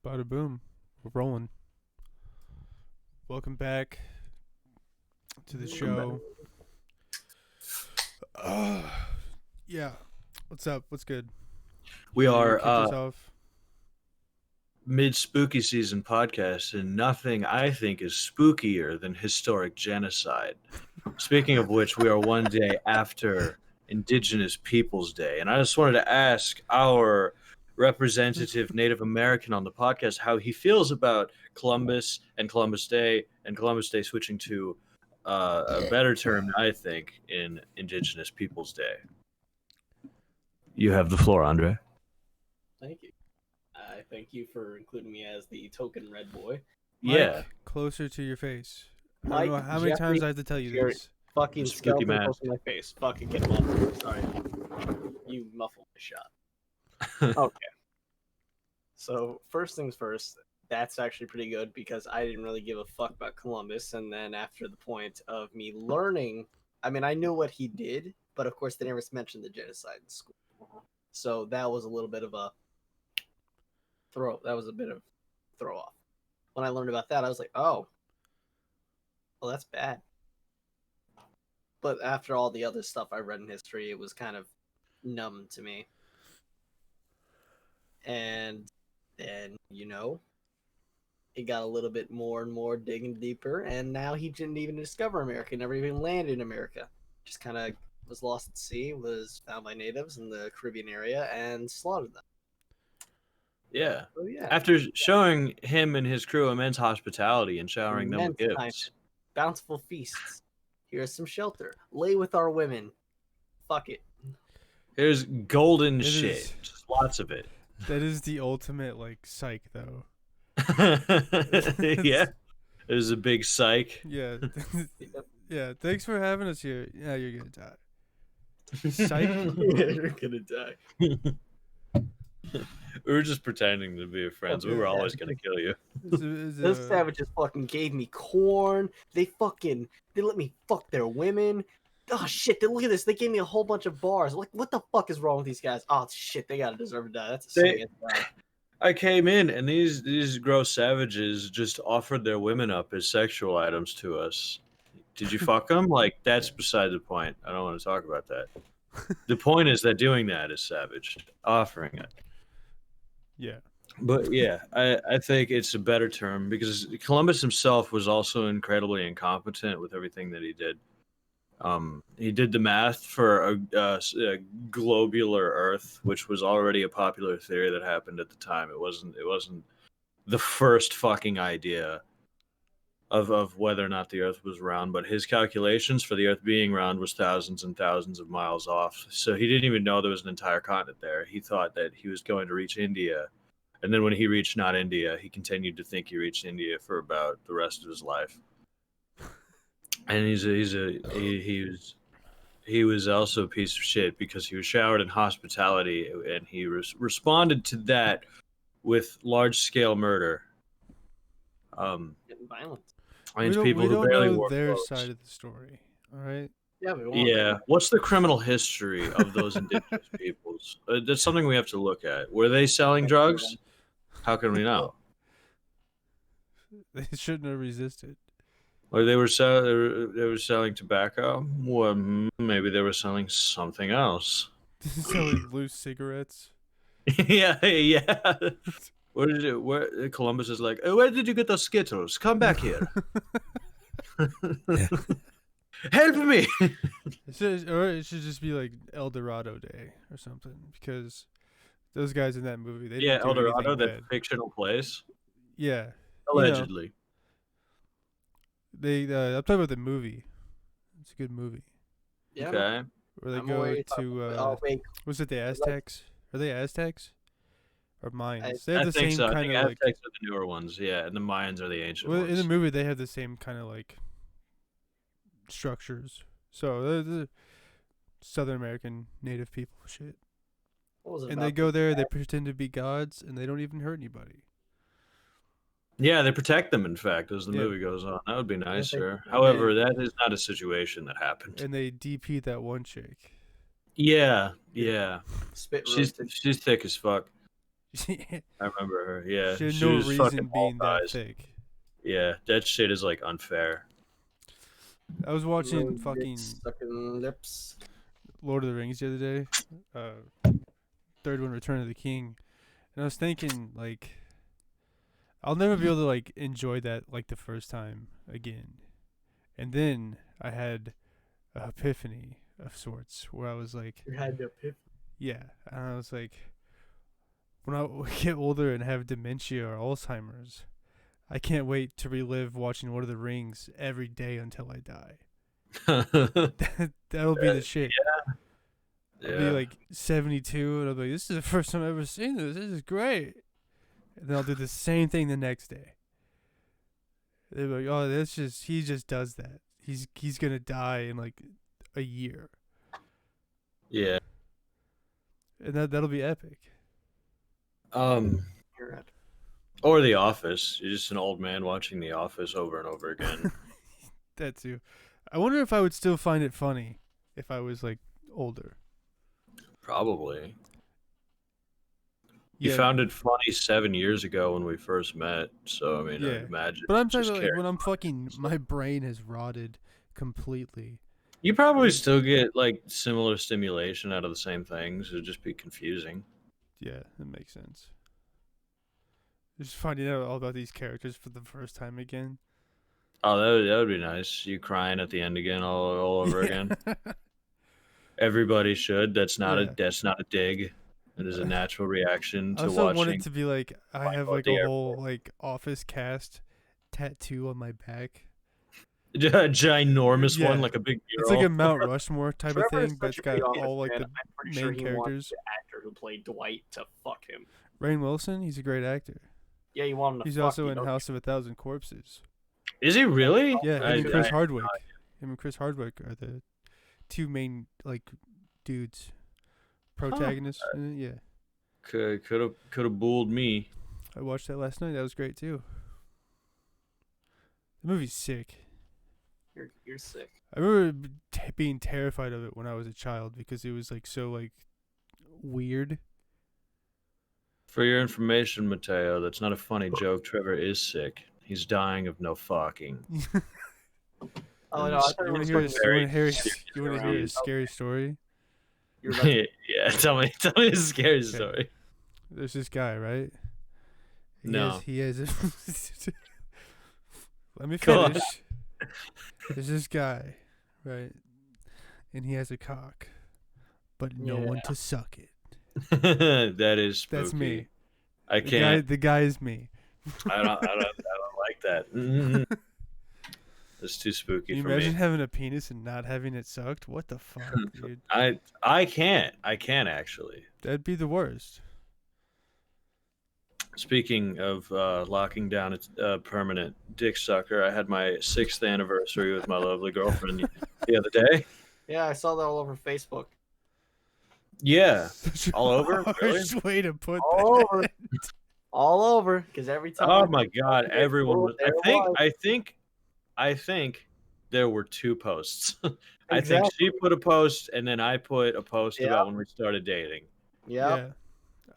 Bada boom. We're rolling. Welcome back to the show. Yeah. What's up? What's good? We Ready to are kick this off? mid-spooky season podcast, and nothing I think is spookier than historic genocide. Speaking of which, we are one day after Indigenous Peoples Day, and I just wanted to ask our representative Native American on the podcast how he feels about Columbus and Columbus Day, and Columbus Day switching to a better term, I think, in Indigenous Peoples Day. You have the floor, Andre. Thank you. I thank you for including me as the token red boy. Yeah. Mike, closer to your face. I Mike, don't know how many Jeffrey, times I have to tell you Jerry. this. Fucking Spooky skeleton man. close to my face. Fucking get muffled. Sorry. You muffled my shot. Okay. So, first things first, that's actually pretty good because I didn't really give a fuck about Columbus. And then after the point of me learning, I mean, I knew what he did, but of course they never mentioned the genocide in school. So that was a little bit of a throw off. When I learned about that, I was like, oh, well, that's bad. But after all the other stuff I read in history, it was kind of numb to me. And then, it got a little bit more and more digging deeper, and now he didn't even discover America, never even landed in America. Just kind of was lost at sea, was found by natives in the Caribbean area, and slaughtered them. Yeah. So, yeah. After showing him and his crew immense hospitality and showering them with Immense gifts. Bountiful feasts. Here's some shelter. Lay with our women. Fuck it. Here's golden It shit. is- Just lots of it. That is the ultimate, psych, though. Yeah. There's a big psych. Yeah. Yeah, thanks for having us here. Yeah, you're going to die. Psych? You're gonna die. We were just pretending to be friends. We were always going to kill you. Those savages fucking gave me corn. They let me fuck their women. Oh shit, look at this. They gave me a whole bunch of bars. Like, what the fuck is wrong with these guys? Oh shit, they gotta deserve to die. That's a sin. I came in and these gross savages just offered their women up as sexual items to us. Did you fuck them? Like, that's beside the point. I don't want to talk about that. The point is that doing that is savage. Offering it. Yeah. But yeah, I think it's a better term because Columbus himself was also incredibly incompetent with everything that he did. He did the math for a globular Earth, which was already a popular theory that happened at the time. It wasn't the first fucking idea of whether or not the Earth was round, but his calculations for the Earth being round was thousands and thousands of miles off. So he didn't even know there was an entire continent there. He thought that he was going to reach India, and then when he reached not India, he continued to think he reached India for about the rest of his life. And he was also a piece of shit because he was showered in hospitality, and he responded to that with large scale murder. Getting violent. Against people who barely wore their clothes. side of the story. All right. Yeah, we want Yeah. What's the criminal history of those indigenous peoples? That's something we have to look at. Were they selling drugs? How can we know? They shouldn't have resisted. Or they were selling tobacco? Well, maybe they were selling something else. Selling loose cigarettes. Yeah. Where Columbus is like, where did you get those Skittles? Come back here. Help me. It should just be like El Dorado Day or something, because those guys in that movie, they didn't do El Dorado, anything that bad. fictional place. Yeah. Allegedly. I'm talking about the movie. It's a good movie. Yeah, Okay. Where they I'm go already to wait. was it the Aztecs? Are they Aztecs? Or Mayans? They I have the think same so. I kind think of like. Aztecs are the newer ones, yeah, and the Mayans are the ancient Well, ones. in the movie, they have the same kind of like structures. So the Southern American Native people shit. What was it And about they go the- there, they pretend to be gods, and they don't even hurt anybody. Yeah, they protect them, in fact, as the Yeah. movie goes on. That would be nicer. they- However, that is not a situation that happened. And they DP that one chick. Yeah. Spit She's roasted. thick as fuck. she I remember her. Yeah, had she no was reason fucking all being that thighs. thick. Yeah, that shit is like unfair. I was watching No dick fucking sucking lips. Lord of the Rings the other day. Third one, Return of the King, and I was thinking like, I'll never be able to like enjoy that like the first time again. And then I had a epiphany of sorts where I was like, You had the pip. yeah, and I was like, when I get older and have dementia or Alzheimer's, I can't wait to relive watching Lord of the Rings every day until I die. That'll be the shit. I'll be Yeah. like 72 and I'll be like, this is the first time I've ever seen this. This is great. And then I'll do the same thing the next day. They're like, oh, he just does that. He's gonna die in like a year. Yeah. And that'll be epic. You're right. Or The Office. You're just an old man watching The Office over and over again. That too. I wonder if I would still find it funny if I was like older. Probably. You Yeah, found it funny 7 years ago when we first met. So I mean, Yeah. I imagine. but I'm just talking about like carry- when I'm fucking, my brain has rotted completely. You probably still get like similar stimulation out of the same things. It'd just be confusing. Yeah, that makes sense. Just finding out all about these characters for the first time again. Oh, that would be nice. You crying at the end again, all over again. Everybody should. That's not Yeah. a dig. It is a natural reaction I to also want watching. it to be like I Michael have at like the a whole like Office cast tattoo on my back. A ginormous Yeah. one, like a big It's mural. like a Mount Rushmore type of Trevor is thing, but such it's a big got Office all like fan, the I'm pretty main sure he wants characters. the actor who played Dwight to fuck him. Rainn Wilson, he's a great actor. Yeah, you want him to He's fuck also you, in don't you? House of a Thousand Corpses. Is he really? Yeah, him I- and Chris I- Hardwick. Him and Chris Hardwick are the two main like dudes, protagonists. in it, Yeah, Could have fooled me. I watched that last night. That was great too. The movie's sick. You're sick. I remember being terrified of it when I was a child because it was like so like weird. For your information, Mateo, that's not a funny joke. Trevor is sick. He's dying of no fucking. Oh no, I You thought You it want was to hear? going You want to hear? serious You want to hear a scary story? You're about to Yeah, tell me a scary story. There's this guy, right? No. He has a Let me Go on. finish. There's this guy, right? And he has a cock, but no one to suck it. That is spooky. That's me. I The can't. guy is me. I don't like that. That's too spooky Can you for imagine me. having a penis and not having it sucked? What the fuck, dude? I can't actually. That'd be the worst. Speaking of locking down a permanent dick sucker, I had my 6th anniversary with my lovely girlfriend the other day. Yeah, I saw that all over Facebook. Yeah, Such a all over? Really? harsh way to put All that. over. All over. Because every time. Oh my God! There Everyone was. it was. I think there were 2 posts. I think Exactly. she put a post, and then I put a post Yeah. about when we started dating. Yeah. Yeah. I And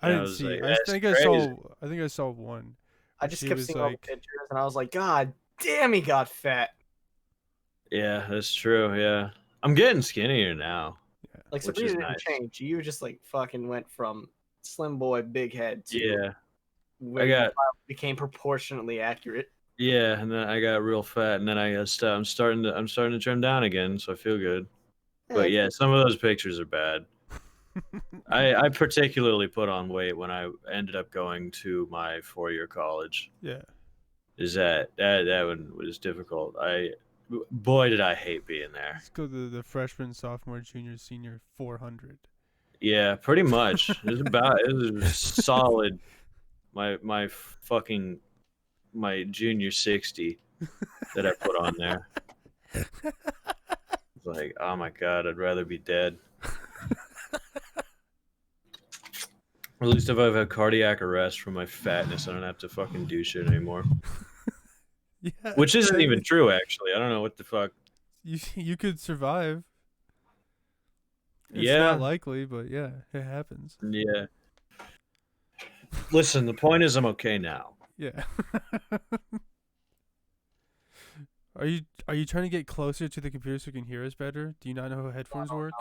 I didn't was see. like, I "That's think crazy." I think I saw one. I just She kept was seeing all the like- pictures, and I was like, God damn, he got fat. Yeah, that's true. Yeah, I'm getting skinnier now. Like, Which Sabrina is didn't nice. change. You just like fucking went from slim boy, big head to Yeah, where I you got- finally became proportionately accurate. yeah, and then I got real fat, and then I'm starting to trim down again, so I feel good. But yeah, some of those pictures are bad. I particularly put on weight when I ended up going to my 4-year college. Yeah. Is that one was difficult. Boy, did I hate being there. Let's go to the freshman, sophomore, junior, senior 400. Yeah, pretty much. It was solid. My fucking my junior 60 that I put on there. It's like, oh my God, I'd rather be dead. At least if I've had cardiac arrest from my fatness, I don't have to fucking do shit anymore. Yeah. Which isn't even true, actually. I don't know what the fuck. You could survive. It's Yeah. not likely, but yeah, it happens. Yeah. Listen, the point is I'm okay now. Yeah. Are you trying to get closer to the computer so you can hear us better? Do you not know how headphones work?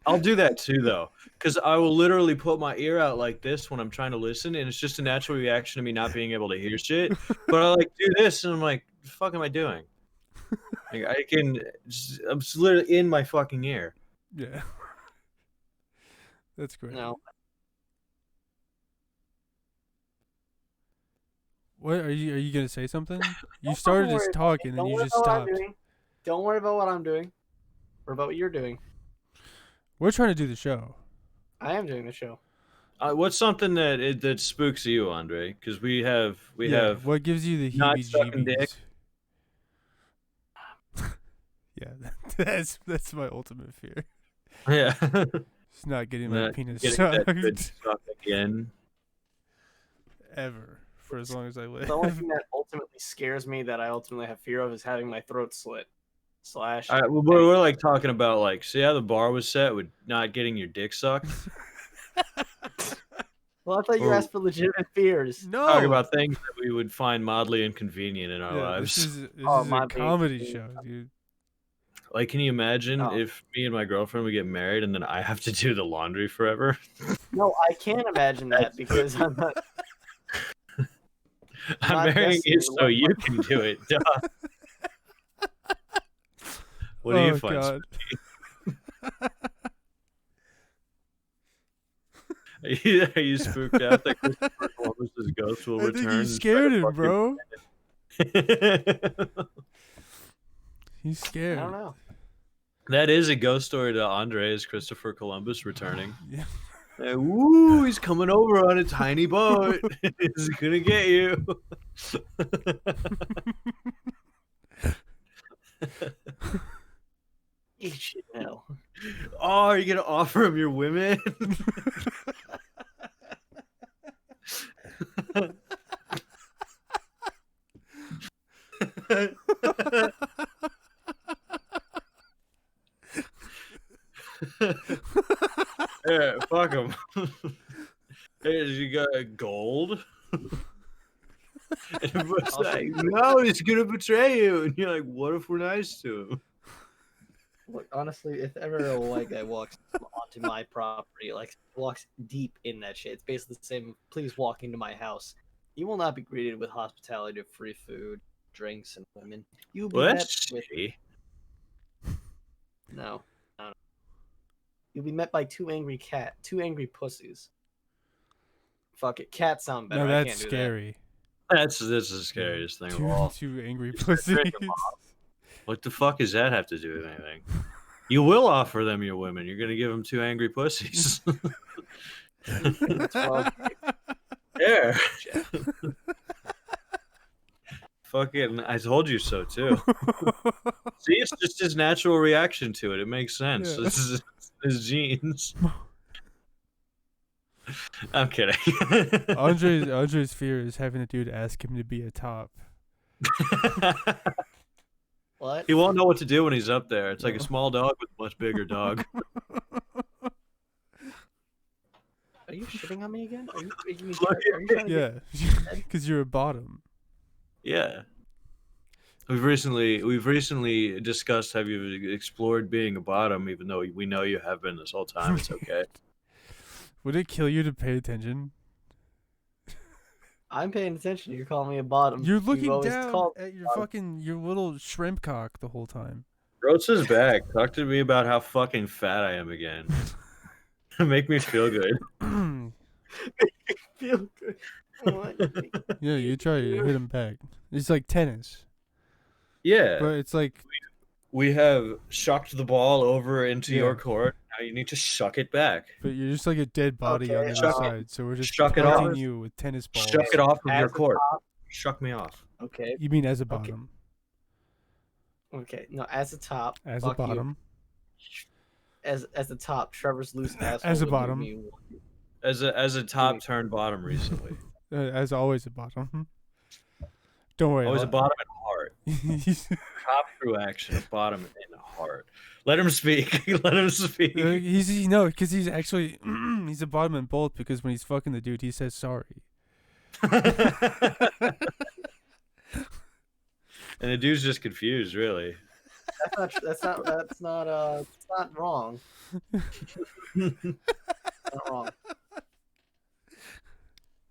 I'll do that too though, because I will literally put my ear out like this when I'm trying to listen, and it's just a natural reaction to me not being able to hear shit. But I like do this, and I'm like, "The fuck am I doing?" Like I'm just literally in my fucking ear. Yeah. That's great. No. What are you gonna say something? You Don't started worry to about talk it. and then Don't you worry just about what I'm stopped. doing. Don't worry about what I'm doing, or about what you're doing. We're trying to do the show. I am doing the show. What's something that spooks you, Andre? Because we have What gives you the not sucking dick. heebie-jeebies? Yeah, that's my ultimate fear. Yeah. It's not getting my Not penis getting that good sucked suck again. ever for as long as I live. The only thing that ultimately scares me, that I ultimately have fear of, is having my throat slit. Slash. We're like talking about like, see how the bar was set with not getting your dick sucked. Well, I thought you Or- asked for legitimate fears. No. Talking about things that we would find mildly inconvenient in our lives. This is Oh, a my comedy baby. show, dude. Like, can you imagine Oh. if me and my girlfriend would get married and then I have to do the laundry forever? No, I can't imagine that because I'm not. I'm Not marrying you destiny, so what- you can do it. Duh. What do you find? God. Are you spooked out that Christopher Columbus's ghost will I think return? you scared him, bro. He's I scared. don't know. That is a ghost story to Andre, is Christopher Columbus returning. Yeah. Like, woo, he's coming over on a tiny boat. He's gonna get you. You should know. Oh, are you gonna offer him your women? Yeah, fuck him. Hey, you got gold? And everyone's like, no, he's gonna betray you. And you're like, what if we're nice to him? Look, honestly, if ever a white guy walks onto my property, like walks deep in that shit, it's basically the same. Please walk into my house. You will not be greeted with hospitality of free food, drinks, and women. You will be Well, met that's with shitty. no. You'll be met by two angry pussies. Fuck it, cats sound better. No, I that's can't do scary. This is the scariest thing of all. Two angry Just pussies. drink 'em What the fuck does that have to do with anything? You will offer them your women. You're gonna give them two angry pussies. that. Well, There. Fucking, I told you so too. See, it's just his natural reaction to it. It makes sense. Yeah. This is his genes. I'm kidding. Andre's fear is having a dude ask him to be a top. what? He won't know what to do when he's up there. It's like a small dog with a much bigger dog. Are you shitting on me again? Are you Look trying to Yeah, because you're a bottom. Yeah. We've recently discussed, have you explored being a bottom, even though we know you have been this whole time. It's okay. Would it kill you to pay attention? I'm paying attention. You're calling me a bottom. You're You've looking always down called- at your little shrimp cock the whole time. Rosa's back. Talk to me about how fucking fat I am again. Make me feel good. Feel good. Yeah, you try to hit him back. It's like tennis, Yeah. but it's like We have shucked the ball over into Yeah. your court. Now you need to shuck it back. but you're just like a dead body on Okay, the other shuck it. side. So we're just Shuck it pelting off. you with tennis balls. Shuck it off of As your a court. top- Shuck me off. Okay. You mean as a bottom? Okay. No, as a top. As a fuck you. bottom? As the top, Trevor's loose asshole. As a would do bottom. me- As a top turned bottom recently. As always a bottom. Don't worry. Always a bottom and heart. He's- Top through action, a bottom and a heart. Let him speak. Let him speak. Because he's actually he's a bottom and bolt because when he's fucking the dude, he says sorry. And the dude's just confused, really. That's not wrong. Not wrong.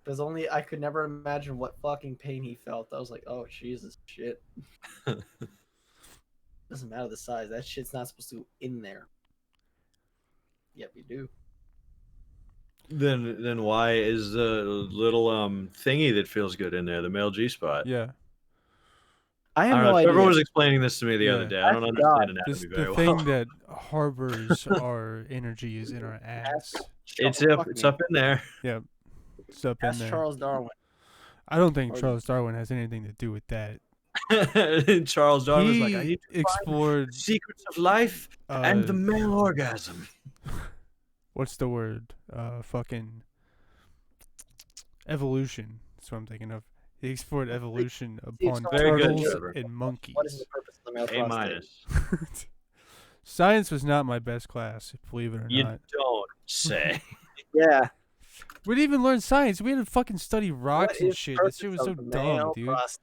Because only I could never imagine what fucking pain he felt. I was like, oh Jesus shit. Doesn't matter the size. That shit's not supposed to go in there. Yep, you do. Then why is the little thingy that feels good in there, the male G spot? Yeah. I have don't no know. idea. Trevor was explaining this to me the other day. I don't understand anatomy very The well. thing that harbors our energy is in our ass. It's up in there. Yeah. It's up in Ask there. Charles Darwin. I don't think Charles Darwin has anything to do with that. Charles Darwin was like, I He need to explored find secrets of life and the male orgasm. What's the word? Fucking evolution. That's what I'm thinking of. He explored evolution upon Very good, turtles Trevor. and monkeys. What is the purpose of the male prostate? A-. Science was not my best class, believe it or You not. don't say. Yeah. We didn't even learn science. We had to fucking study rocks What and is shit. the That shit was purpose so of the dumb, male dude. prostate?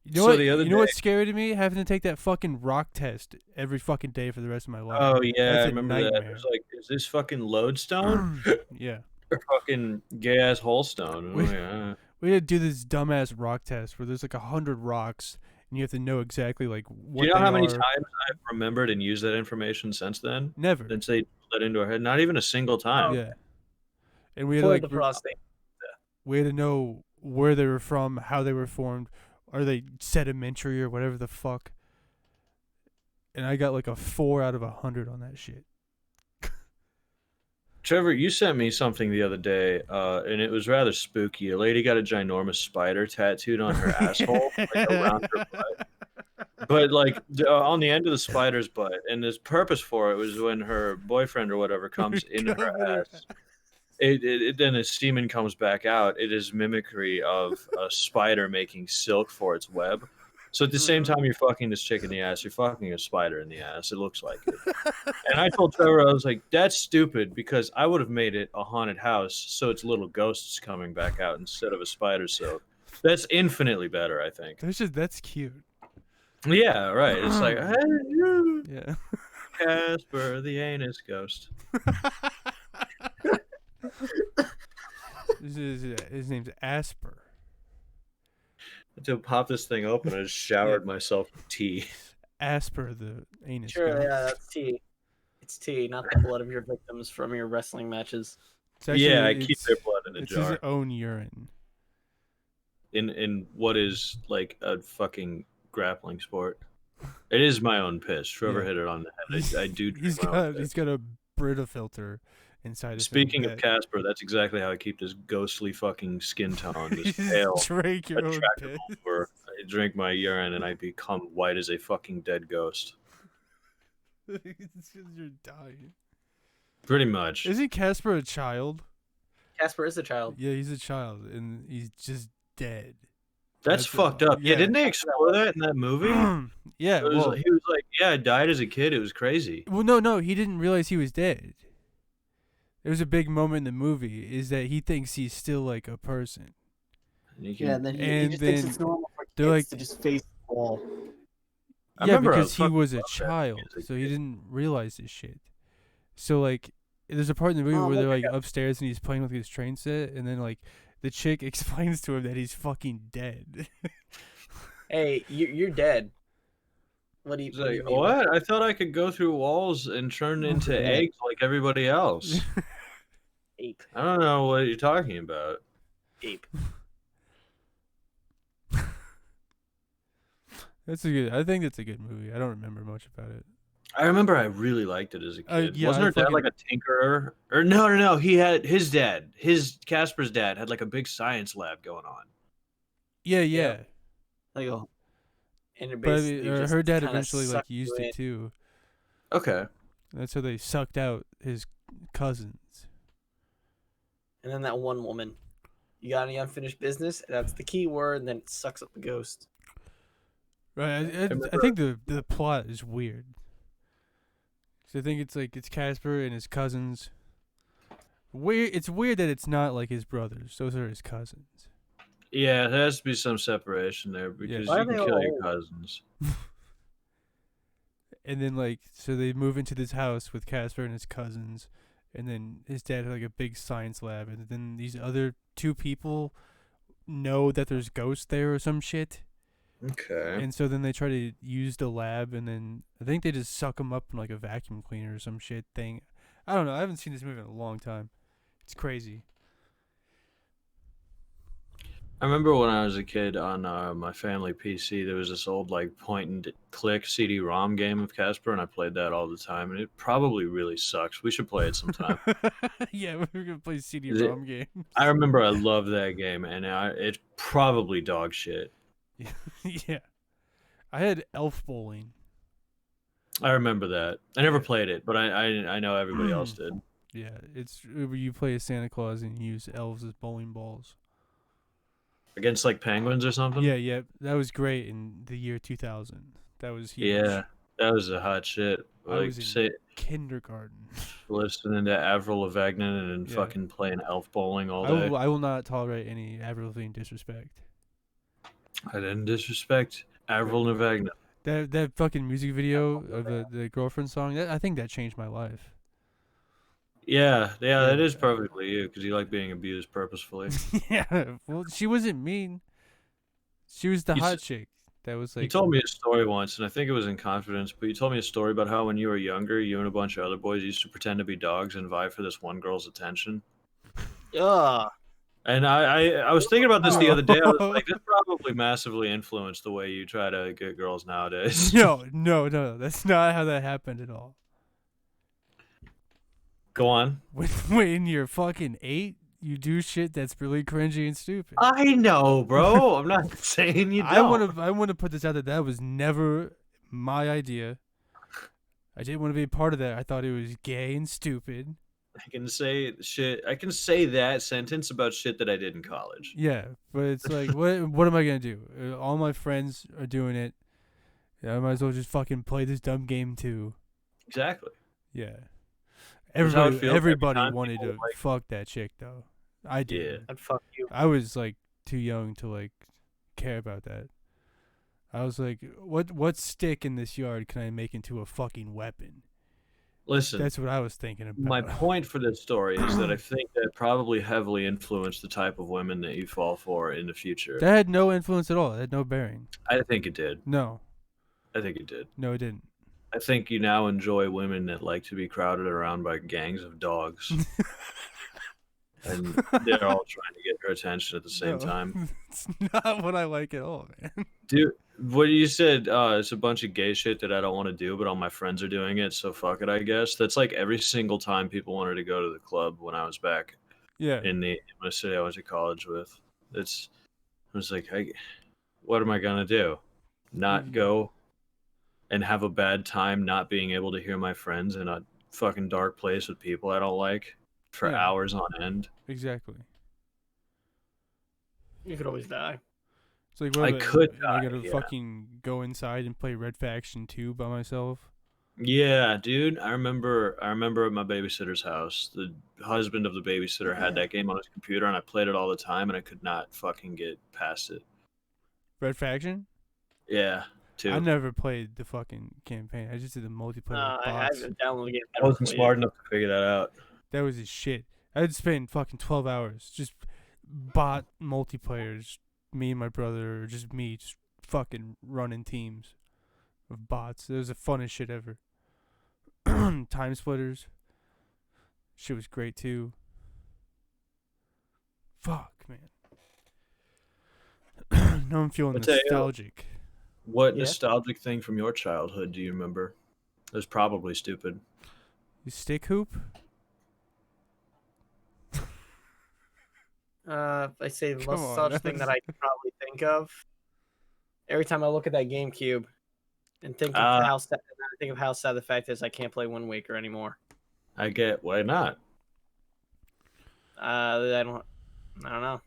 You know So what? the other You know what's day- scary to me? Having to take that fucking rock test every fucking day for the rest of my life. Oh yeah, That's I a remember that. nightmare. It was like, is this fucking lodestone Yeah. or fucking gay ass holstone? We- Oh yeah. We had to do this dumbass rock test where there's like 100 rocks and you have to know exactly like what Do you know they how many are. times I've remembered and used that information since then? Never. Since they put that into our head, not even a single time. Yeah. And we had to, For like the prostate. we had to know where they were from, how they were formed, are they sedimentary or whatever the fuck. And I got like a 4 out of 100 on that shit. Trevor, you sent me something the other day, and it was rather spooky. A lady got a ginormous spider tattooed on her asshole, like around her butt. But like on the end of the spider's butt, and the purpose for it was when her boyfriend or whatever comes in her ass. Then the semen comes back out. It is mimicry of a spider making silk for its web. So at the same time you're fucking this chick in the ass, you're fucking a spider in the ass. It looks like it. And I told Trevor, I was like, that's stupid because I would have made it a haunted house so it's little ghosts coming back out instead of a spider silk. That's infinitely better, I think. That's cute. Yeah, right. It's like, hey, you, Yeah. Casper, the anus ghost. His name's Asper. To pop this thing open, I just showered myself with tea. Asper, the anus. Sure, guy. yeah, that's tea. It's tea, not the blood of your victims from your wrestling matches. It's actually- Yeah, I keep it's- their blood in a It's jar. his own urine. In what is like a fucking grappling sport. It is my own piss. Trevor Yeah. hit it on the head. I do. He's drink my own got piss. a Brita filter inside his Speaking of Casper, that's exactly how I keep this ghostly fucking skin tone, this pale, drink your own attractive piss. over. I drink my urine and I become white as a fucking dead ghost. It's 'cause you're dying. Pretty much. Isn't Casper a child? Casper is a child. Yeah, he's a child, and he's just dead. That's fucked up. Yeah, yeah. didn't they explore that in that movie? Yeah, It was, well, he was like, yeah, I died as a kid. It was crazy. no, he didn't realize he was dead. There was a big moment in the movie is that he thinks he's still like a person. And you can- Yeah, and then he And just thinks then it's normal for they're kids like- to just face the wall. I Yeah, remember I because was he fucking was a loved that child, as a so he kid. didn't realize this shit. So like, there's a part in the movie Oh, where they're look, like upstairs and he's playing with his train set, and then like the chick explains to him that he's fucking dead. Hey, you're dead. What do you, He's what do like, you mean? what? I thought I could go through walls and turn into eggs like everybody else. Ape. I don't know what you're talking about. Ape. I think that's a good movie. I don't remember much about it. I remember I really liked it as a kid. Yeah, Wasn't I her dad like a tinkerer? Or no. He had his dad. Casper's dad had like a big science lab going on. Yeah. Yeah. Like, oh. And it But I basically mean, just her dad kinda eventually like sucked used you it too. Okay. That's how they sucked out his cousins. And then that one woman. You got any unfinished business? That's the key word, and then it sucks up the ghost. Right. I remember- think the plot is weird. So I think it's Casper and his cousins. Weird. It's weird that it's not like his brothers. Those are his cousins. Yeah, there has to be some separation there because Why you are can they kill all your old? cousins. And then so they move into this house with Casper and his cousins, and then his dad had like a big science lab, and then these other two people know that there's ghosts there or some shit. Okay. And so then they try to use the lab, and then I think they just suck them up in like a vacuum cleaner or some shit thing. I don't know. I haven't seen this movie in a long time. It's crazy. I remember when I was a kid on my family PC, there was this old like point and click CD-ROM game of Casper, and I played that all the time, and it probably really sucks. We should play it sometime. Yeah, we're gonna play Is it- CD-ROM games. I remember I loved that game, and it's probably dog shit. Yeah, I had Elf Bowling. I remember that. I never played it, but I know everybody else did. Yeah, it's where you play as Santa Claus and you use elves as bowling balls. Against like penguins or something? Yeah, that was great in the year 2000. That was huge. Yeah, that was a hot shit. I Like, was in say, kindergarten. listening to Avril Lavigne and Yeah. fucking playing elf bowling all I day. will not tolerate any Avril Lavigne disrespect. I didn't disrespect Avril Lavigne. That fucking music video of the girlfriend song, I think that changed my life. Yeah, that Yeah. is perfectly you because you like being abused purposefully. Yeah, well, she wasn't mean. She was the You hot s- chick. That was like, You told me a story once, and I think it was in confidence, but you told me a story about how when you were younger, you and a bunch of other boys used to pretend to be dogs and vie for this one girl's attention. Ugh. And I was thinking about this the other day. I was like, this probably massively influenced the way you try to get girls nowadays. no, that's not how that happened at all. Go on. When you're fucking 8, you do shit that's really cringy and stupid. I know, bro. I'm not saying you don't. I want to put this out there. That was never my idea. I didn't want to be a part of that. I thought it was gay and stupid. I can say shit. I can say that sentence about shit that I did in college. Yeah, but it's like, what am I gonna do? All my friends are doing it. Yeah, I might as well just fucking play this dumb game too. Exactly. Yeah. That's how it feels every Everybody time wanted people, to like- fuck that chick though. I did. Yeah. I'd fuck you. I was like too young to like care about that. I was like, what stick in this yard can I make into a fucking weapon? Listen, That's what I was thinking about. my point for this story is that I think that probably heavily influenced the type of women that you fall for in the future. That had no influence at all. It had no bearing. I think it did. No, I think it did. it didn't. I think you now enjoy women that like to be crowded around by gangs of dogs. And they're all trying to get your attention at the same No, time. It's not what I like at all, man. Dude, what you said, it's a bunch of gay shit that I don't want to do, but all my friends are doing it, so fuck it, I guess. That's like every single time people wanted to go to the club when I was back Yeah. in the city I went to college with. I was like, what am I gonna do? Not go and have a bad time not being able to hear my friends in a fucking dark place with people I don't like for Yeah. hours on end. Exactly. You could always die. It's like, I could am I die, gonna yeah. fucking go inside and play Red Faction 2 by myself? Yeah, dude. I remember at my babysitter's house. The husband of the babysitter had that game on his computer, and I played it all the time, and I could not fucking get past it. Red Faction? Yeah, too. I never played the fucking campaign. I just did the multiplayer with I bots. haven't downloaded the game. I wasn't smart enough to figure that out. That was his shit. I'd spend fucking 12 hours just bot multiplayers. Me and my brother, or just me, just fucking running teams of bots. It was the funnest shit ever. Time Splitters. Shit was great too. Fuck, man. Now I'm feeling I'll tell you, nostalgic. What Yeah. nostalgic thing from your childhood do you remember? It was probably stupid. You stick hoop? If I say the Come most on, nostalgic thing that I could probably think of, every time I look at that GameCube and think of how sad, I think of how sad the fact is I can't play Wind Waker anymore. I get why not. I don't know.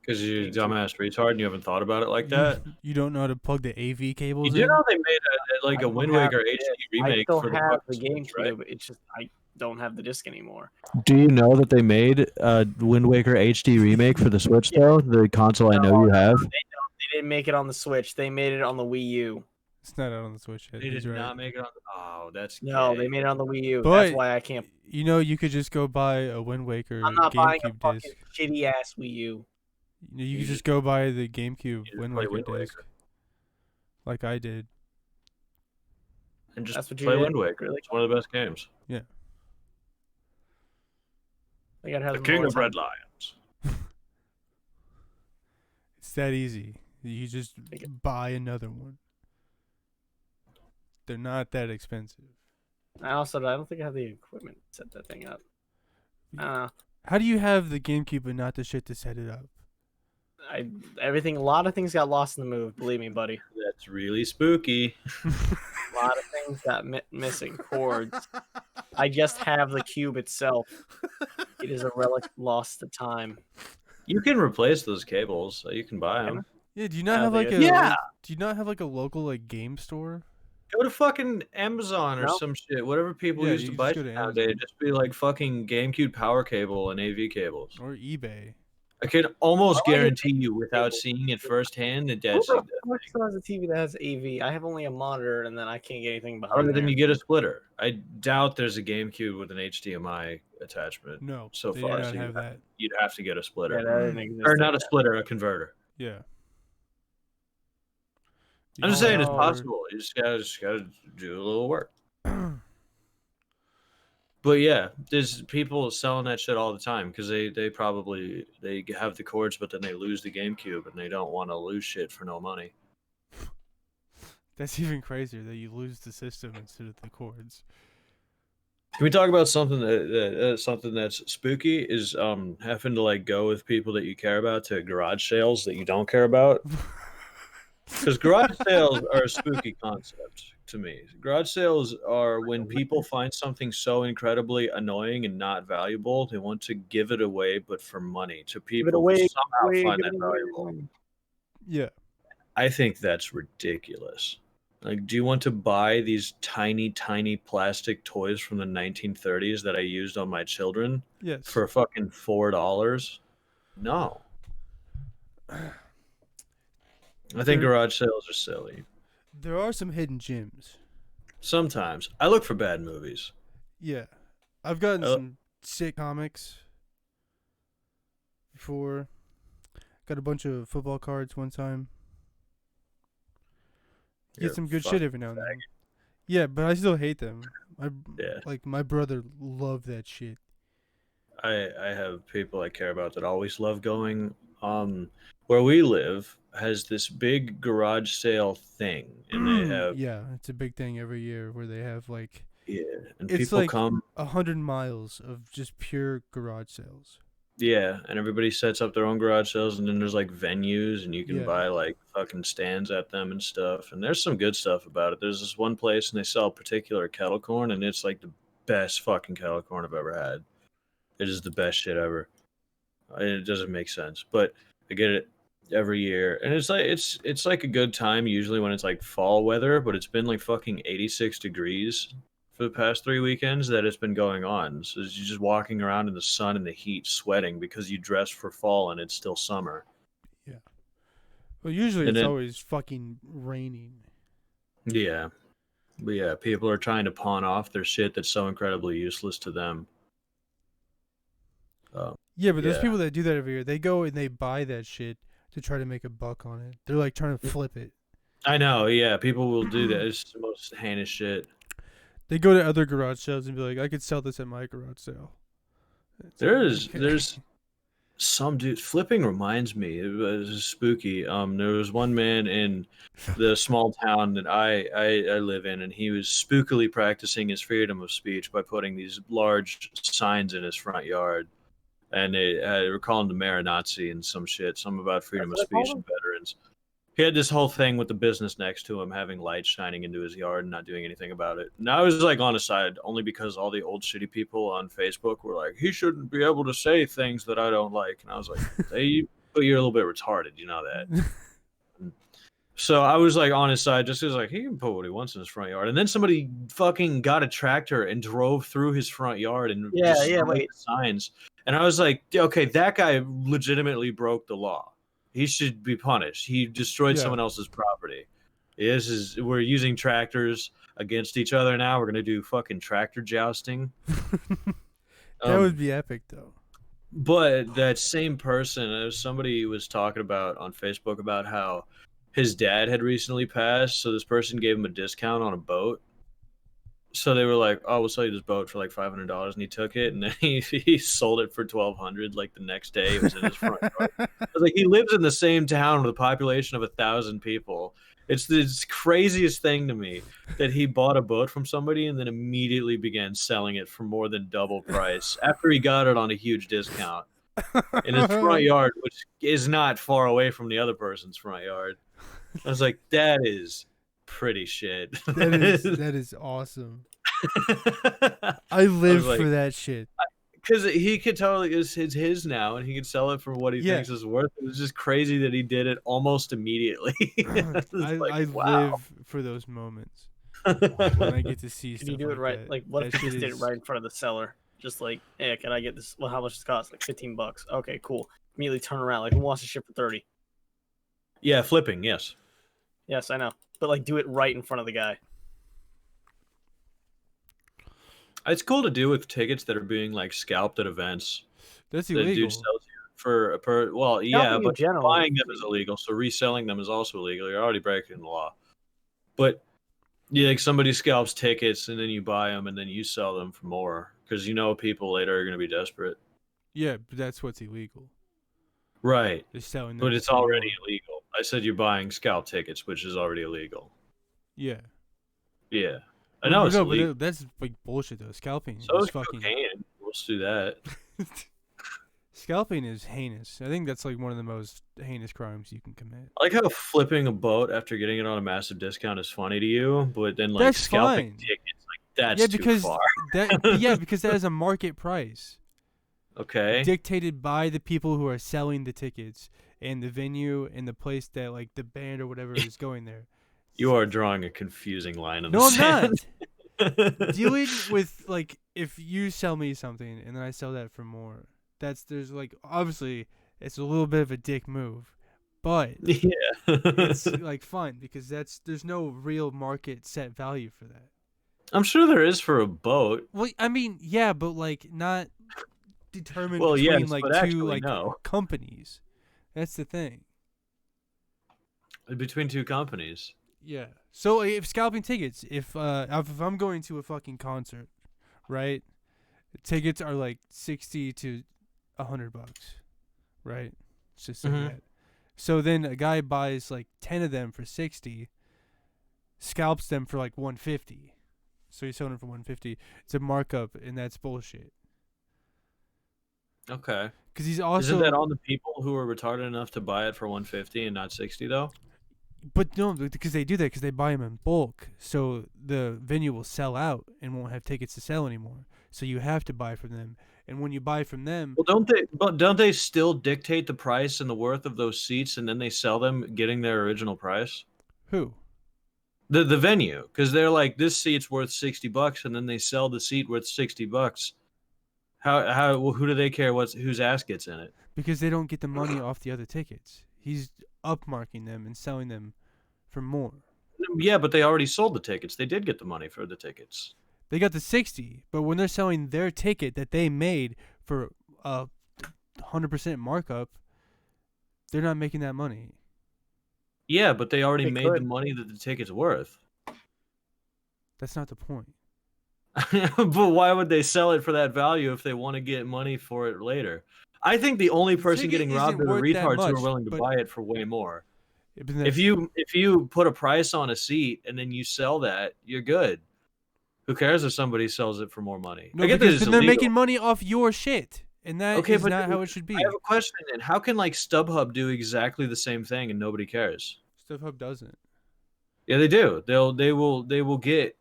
Because you're a dumbass retard and you haven't thought about it like that. You don't know how to plug the AV cables You in? do know they made I a don't Wind have Waker the HD disc. remake I still for the have the fucking Switch, right? GameCube. It's just I don't have the disc anymore. Do you know that they made a Wind Waker HD remake for the Switch though? The console I know you have. They didn't make it on the Switch. They made it on the Wii U. It's not out on the Switch yet. They He's did right. not make it on. Oh, that's No, gay. they made it on the Wii U. But That's why I can't. you know, you could just go buy a Wind Waker I'm not buying a GameCube fucking disc. shitty ass Wii U. You could just go buy the GameCube just Wind play Waker Wind disc, like I did. And just That's what you play did? Wind Waker. Really? It's one of the best games. I gotta have The them King all of the Red time. Lions. It's that easy. You just buy another one. They're not that expensive. I don't think I have the equipment to set that thing up. How do you have the GameCube but not the shit to set it up? A lot of things got lost in the move. Believe me, buddy. That's really spooky. A lot of things got missing. Cords. I just have the cube itself. It is a relic lost to time. You can replace those cables. You can buy them. Yeah, do you not I have don't like a think do you not have like a local like game store? Go to fucking Amazon or No. some shit. Whatever people Yeah, used you to can buy just go to nowadays. Amazon. Just be like fucking GameCube power cable and AV cables. Or eBay? I can almost Oh, yeah. guarantee you, without seeing it firsthand, that Who that's the fuck still has a TV that has AV? I have only a monitor, and then I can't get anything behind Other than there. you get a splitter. I doubt there's a GameCube with an HDMI attachment. No, So they far, do so not have that. You'd have to get a splitter. Yeah, that didn't exist Or not a like that. splitter, a converter. Yeah. I'm just saying it's Oh. possible. You just gotta do a little work. But yeah, there's people selling that shit all the time because they have the cords, but then they lose the GameCube and they don't want to lose shit for no money. That's even crazier that you lose the system instead of the cords. Can we talk about something something that's spooky? Is having to like go with people that you care about to garage sales that you don't care about? Because garage sales are a spooky concept to me. Garage sales are when people find something so incredibly annoying and not valuable, they want to give it away, but for money to people who away, somehow find give that it away. valuable. Yeah. I think that's ridiculous. Like, do you want to buy these tiny, tiny plastic toys from the 1930s that I used on my children Yes. for fucking $4? No. I think garage sales are silly. There are some hidden gems. Sometimes. I look for bad movies. Yeah. I've gotten Oh. some sick comics before. Got a bunch of football cards one time. You're Get some good shit fucking every now and then. Yeah, but I still hate them. Yeah. Like my brother loved that shit. I have people I care about that always love going. Where we live has this big garage sale thing, and they have Yeah, it's a big thing every year where they have like and it's people like come 100 miles of just pure garage sales. and everybody sets up their own garage sales, and then there's like venues, and you can Yeah. buy like fucking stands at them and stuff. And there's some good stuff about it. There's this one place, and they sell particular kettle corn, and it's like the best fucking kettle corn I've ever had. It is the best shit ever. It doesn't make sense, but I get it every year, and it's like a good time usually when it's like fall weather, but it's been like fucking 86 degrees for the past 3 weekends that it's been going on. So you're just walking around in the sun and the heat, sweating because you dressed for fall and it's still summer. Well, usually And it's then- always fucking raining. Yeah, but yeah, people are trying to pawn off their shit that's so incredibly useless to them. Yeah, but there's Yeah. people that do that every year. They go and they buy that shit to try to make a buck on it. They're like trying to flip it. I know, yeah, people will do that. It's the most heinous shit. They go to other garage sales and be like, I could sell this at my garage sale. It's like, okay. There's some dude flipping reminds me it was spooky. There was one man in the small town that I live in, and he was spookily practicing his freedom of speech by putting these large signs in his front yard, and they were calling the mayor a Nazi and some shit, some about freedom of That's what they speech call and veterans. He had this whole thing with the business next to him having lights shining into his yard and not doing anything about it. And I was like on his side only because all the old shitty people on Facebook were like, he shouldn't be able to say things that I don't like. And I was like, but you're a little bit retarded. You know that. So I was like on his side, just as like he can put what he wants in his front yard. And then somebody fucking got a tractor and drove through his front yard and destroyed the signs. And I was like, okay, that guy legitimately broke the law. He should be punished. He destroyed someone else's property. We're using tractors against each other now. We're gonna do fucking tractor jousting. That would be epic, though. But that same person, somebody was talking about on Facebook about how his dad had recently passed, so this person gave him a discount on a boat. So they were like, "Oh, we'll sell you this boat for like $500," and he took it, and then he sold it for $1,200. Like the next day, it was in his front yard. I was like, he lives in the same town with a population of 1,000 people. It's the craziest thing to me that he bought a boat from somebody and then immediately began selling it for more than double price after he got it on a huge discount in his front yard, which is not far away from the other person's front yard. I was like, that is pretty shit. That is awesome. I live for that shit. Because he could totally, it's his now, and he could sell it for what he thinks is worth. It was just crazy that he did it almost immediately. I live for those moments when I get to see stuff. Can you do it right? That. Like, what if you just did it right in front of the seller? Just like, hey, can I get this? Well, how much does it cost? Like $15. Okay, cool. Immediately turn around. Like, who wants to ship for 30? Yeah, flipping. Yes. Yes, I know. But like, do it right in front of the guy. It's cool to do with tickets that are being like scalped at events. That's illegal. The dude sells you for but buying them is illegal. So reselling them is also illegal. You're already breaking the law. But yeah, like somebody scalps tickets and then you buy them and then you sell them for more because you know people later are going to be desperate. Yeah, but that's what's illegal. Right. They're selling them, but it's already illegal. I said you're buying scalp tickets, which is already illegal. Yeah. Yeah. I know it's illegal. But that's like bullshit though. Scalping so is fucking cocaine. Let's do that. Scalping is heinous. I think that's like one of the most heinous crimes you can commit. I like how flipping a boat after getting it on a massive discount is funny to you, but then like that's scalping fine. tickets, like that's too far. Because that is a market price. Okay. Dictated by the people who are selling the tickets and the venue and the place that like the band or whatever is going there. You are drawing a confusing line in the No, sand. I'm not. Dealing with like if you sell me something and then I sell that for more, there's like obviously it's a little bit of a dick move, but yeah, it's like fun because there's no real market set value for that. I'm sure there is for a boat. Well, I mean, yeah, but like not determined between like two like companies. That's the thing. Between two companies. Yeah. So if scalping tickets, if I'm going to a fucking concert, right? Tickets are like $60 to $100, right? It's just like that. So then a guy buys like 10 of them for $60, scalps them for like $150. So he's selling them for $150. It's a markup, and that's bullshit. Okay. Because he's also isn't that on the people who are retarded enough to buy it for $150 and not $60 though? But no, because they do that because they buy them in bulk, so the venue will sell out and won't have tickets to sell anymore. So you have to buy from them, and when you buy from them, well, don't they still dictate the price and the worth of those seats, and then they sell them, getting their original price? Who? The venue, because they're like, this seat's worth $60, and then they sell the seat worth $60. Who do they care whose ass gets in it? Because they don't get the money off the other tickets. He's upmarking them and selling them for more. Yeah, but they already sold the tickets. They did get the money for the tickets. They got the 60, but when they're selling their ticket that they made for a 100% markup, they're not making that money. Yeah, but they already made the money that the ticket's worth. That's not the point. But why would they sell it for that value if they want to get money for it later? I think the only person getting robbed are the retards who are willing to buy it for way more. If you put a price on a seat and then you sell that, you're good. Who cares if somebody sells it for more money? No, because then they're making money off your shit, and that is not how it should be. I have a question. Then how can like StubHub do exactly the same thing and nobody cares? StubHub doesn't. Yeah, they do. They will get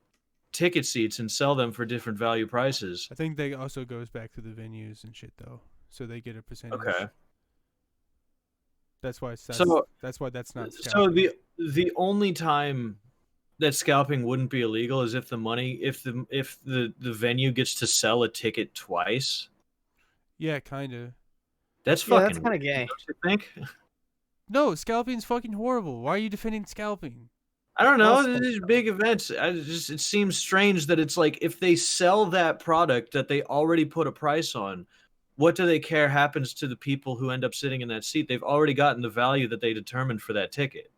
ticket seats and sell them for different value prices. I think that also goes back to the venues and shit though, so they get a percentage. Okay. That's why. So That's why that's not. so Scalping. the only time that scalping wouldn't be illegal is if the venue gets to sell a ticket twice. Yeah, kind of. That's Yeah, fucking that's kind of weird, gay. don't you think? No, scalping's fucking horrible. Why are you defending scalping? I don't know. Also- These big events. It seems strange that it's like if they sell that product that they already put a price on, what do they care happens to the people who end up sitting in that seat? They've already gotten the value that they determined for that ticket.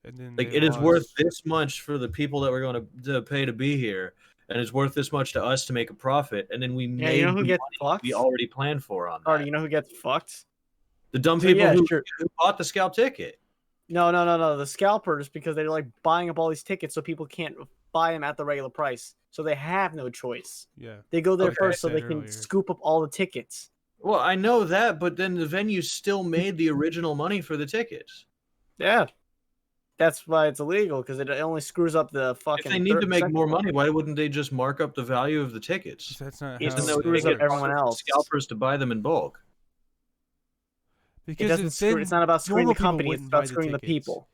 And then Like they it is worth lost. this much for the people that were going to pay to be here, and it's worth this much to us to make a profit. And then we Yeah, made you know who the gets money fucked? we already planned for on Carter, that. you know who gets fucked? The dumb So, people yeah, who sure. bought the scalp ticket. No. The scalpers, because they're like buying up all these tickets so people can't buy them at the regular price. So they have no choice. Yeah. They go there Okay. first so Said they can earlier. scoop up all the tickets. Well, I know that, but then the venue still made the original money for the tickets. Yeah. That's why it's illegal, because it only screws up the fucking. If they need to make second more one. money, why wouldn't they just mark up the value of the tickets? That's not It how Then just that would screws make up it everyone harder for else. scalpers to buy them in bulk. It because doesn't screw. It's not about screwing normal the people company. It's wouldn't buy about the screwing the tickets. people.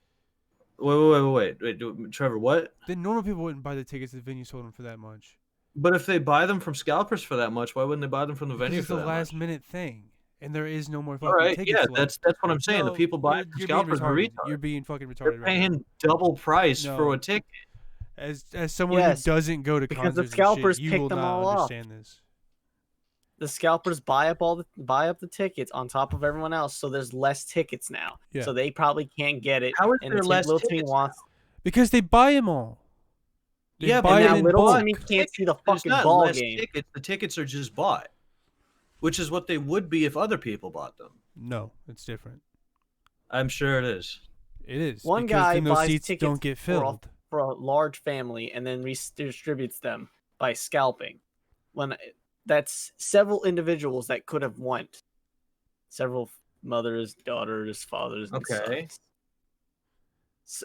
Wait, Trevor, what? Then normal people wouldn't buy the tickets the venue sold them for that much. But if they buy them from scalpers for that much, why wouldn't they buy them from the Because venue it's for the that last much? minute thing, and there is no more fucking All right, tickets yeah, left. that's what I'm saying. No, the people buying from you're being scalpers are retarded. retards. You're being fucking retarded They're right now. paying double price for No. a ticket. As someone Yes, who doesn't go to because the concerts scalpers and shit, you pick will them not all off. understand this. The scalpers buy up the tickets on top of everyone else, so there's less tickets now. Yeah. So they probably can't get it. How is and there less Little Timmy tickets wants. Because they buy them all. They Yeah, buy but And it now in Little bulk. Timmy can't see the There's fucking not ball less game. tickets. The tickets are just bought, which is what they would be if other people bought them. No, it's different. I'm sure it is. It is. One because guy then those buys seats tickets don't get filled. for a large family and then redistributes them by scalping. When that's several individuals that could have went. Several mothers, daughters, fathers, and Okay. sons.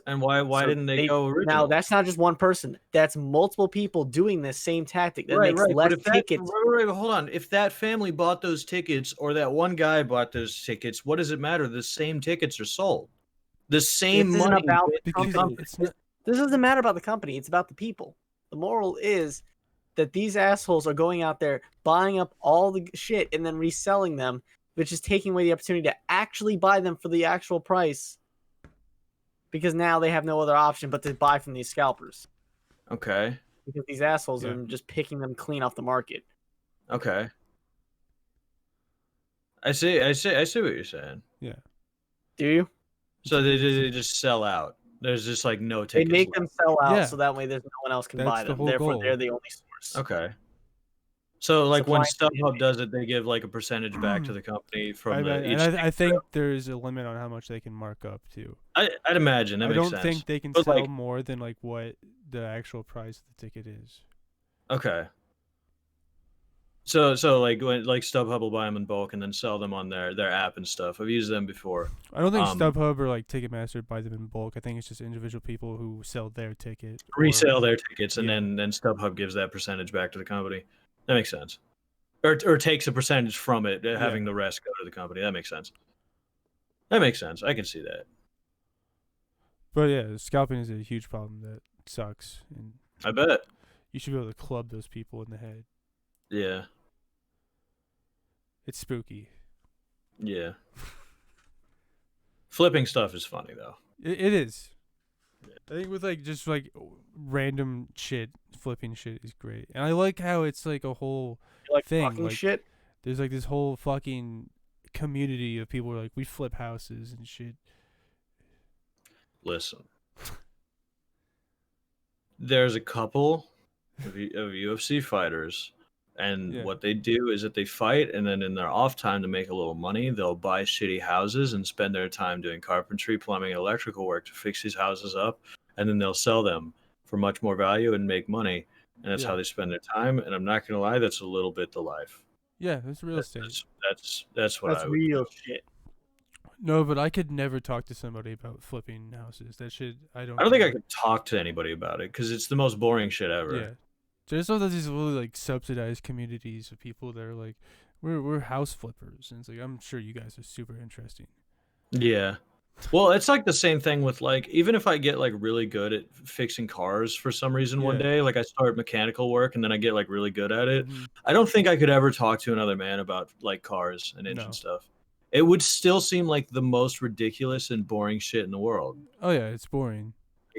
And why So didn't they go original? Now that's not just one person. That's multiple people doing this same tactic. That makes Right. less But if tickets. hold on. If that family bought those tickets or that one guy bought those tickets, what does it matter? The same tickets are sold. The same This isn't money. about went the to the Because company. company. it's not. This doesn't matter about the company. It's about the people. The moral is that these assholes are going out there buying up all the shit and then reselling them, which is taking away the opportunity to actually buy them for the actual price. Because now they have no other option but to buy from these scalpers. Okay. Because these assholes Yeah. are just picking them clean off the market. Okay. I see what you're saying. Yeah. Do you? So they just sell out. There's just like no They tickets. make left. them sell out Yeah. so that way there's no one else can That's buy the them. whole Therefore, goal. they're the only source. Okay. So like when Supply and StubHub does it, they give like a percentage back to the company from I think there's a limit on how much they can mark up too. I'd imagine that I makes don't sense. think they can But, sell like- more than like what the actual price of the ticket is. Okay. So like when like StubHub will buy them in bulk and then sell them on their app and stuff. I've used them before. I don't think Um, StubHub or like Ticketmaster buy them in bulk. I think it's just individual people who sell their ticket. or- Resell their tickets and Yeah. then StubHub gives that percentage back to the company. That makes sense. Or takes a percentage from it, having the rest go to the company. That makes sense. That makes sense. I can see that. But yeah, scalping is a huge problem that sucks, and I bet. you should be able to club those people in the head. Yeah. It's spooky. Yeah. Flipping stuff is funny though. It is. I think with like just like random shit, flipping shit is great, and I like how it's like a whole You like thing. fucking Like, shit? there's like this whole fucking community of people who are like, we flip houses and shit. Listen. There's a couple of UFC fighters, and Yeah. what they do is that they fight, and then in their off time to make a little money, they'll buy shitty houses and spend their time doing carpentry, plumbing, and electrical work to fix these houses up, and then they'll sell them for much more value and make money, and that's Yeah. how they spend their time. And I'm not gonna lie, that's a little bit the life. Yeah, that's real estate. That's what That's I would real do. shit. No, but I could never talk to somebody about flipping houses. That shit, I don't think I know. could talk to anybody about it because it's the most boring shit ever. Yeah. There's all these really like subsidized communities of people that are like, we're house flippers, and it's like I'm sure you guys are super interesting. Yeah. Well, it's like the same thing with like even if I get like really good at fixing cars for some reason one Yeah. day, like I start mechanical work and then I get like really good at it. Mhm. I don't think I could ever talk to another man about like cars and engine No. stuff. It would still seem like the most ridiculous and boring shit in the world. Oh yeah, it's boring.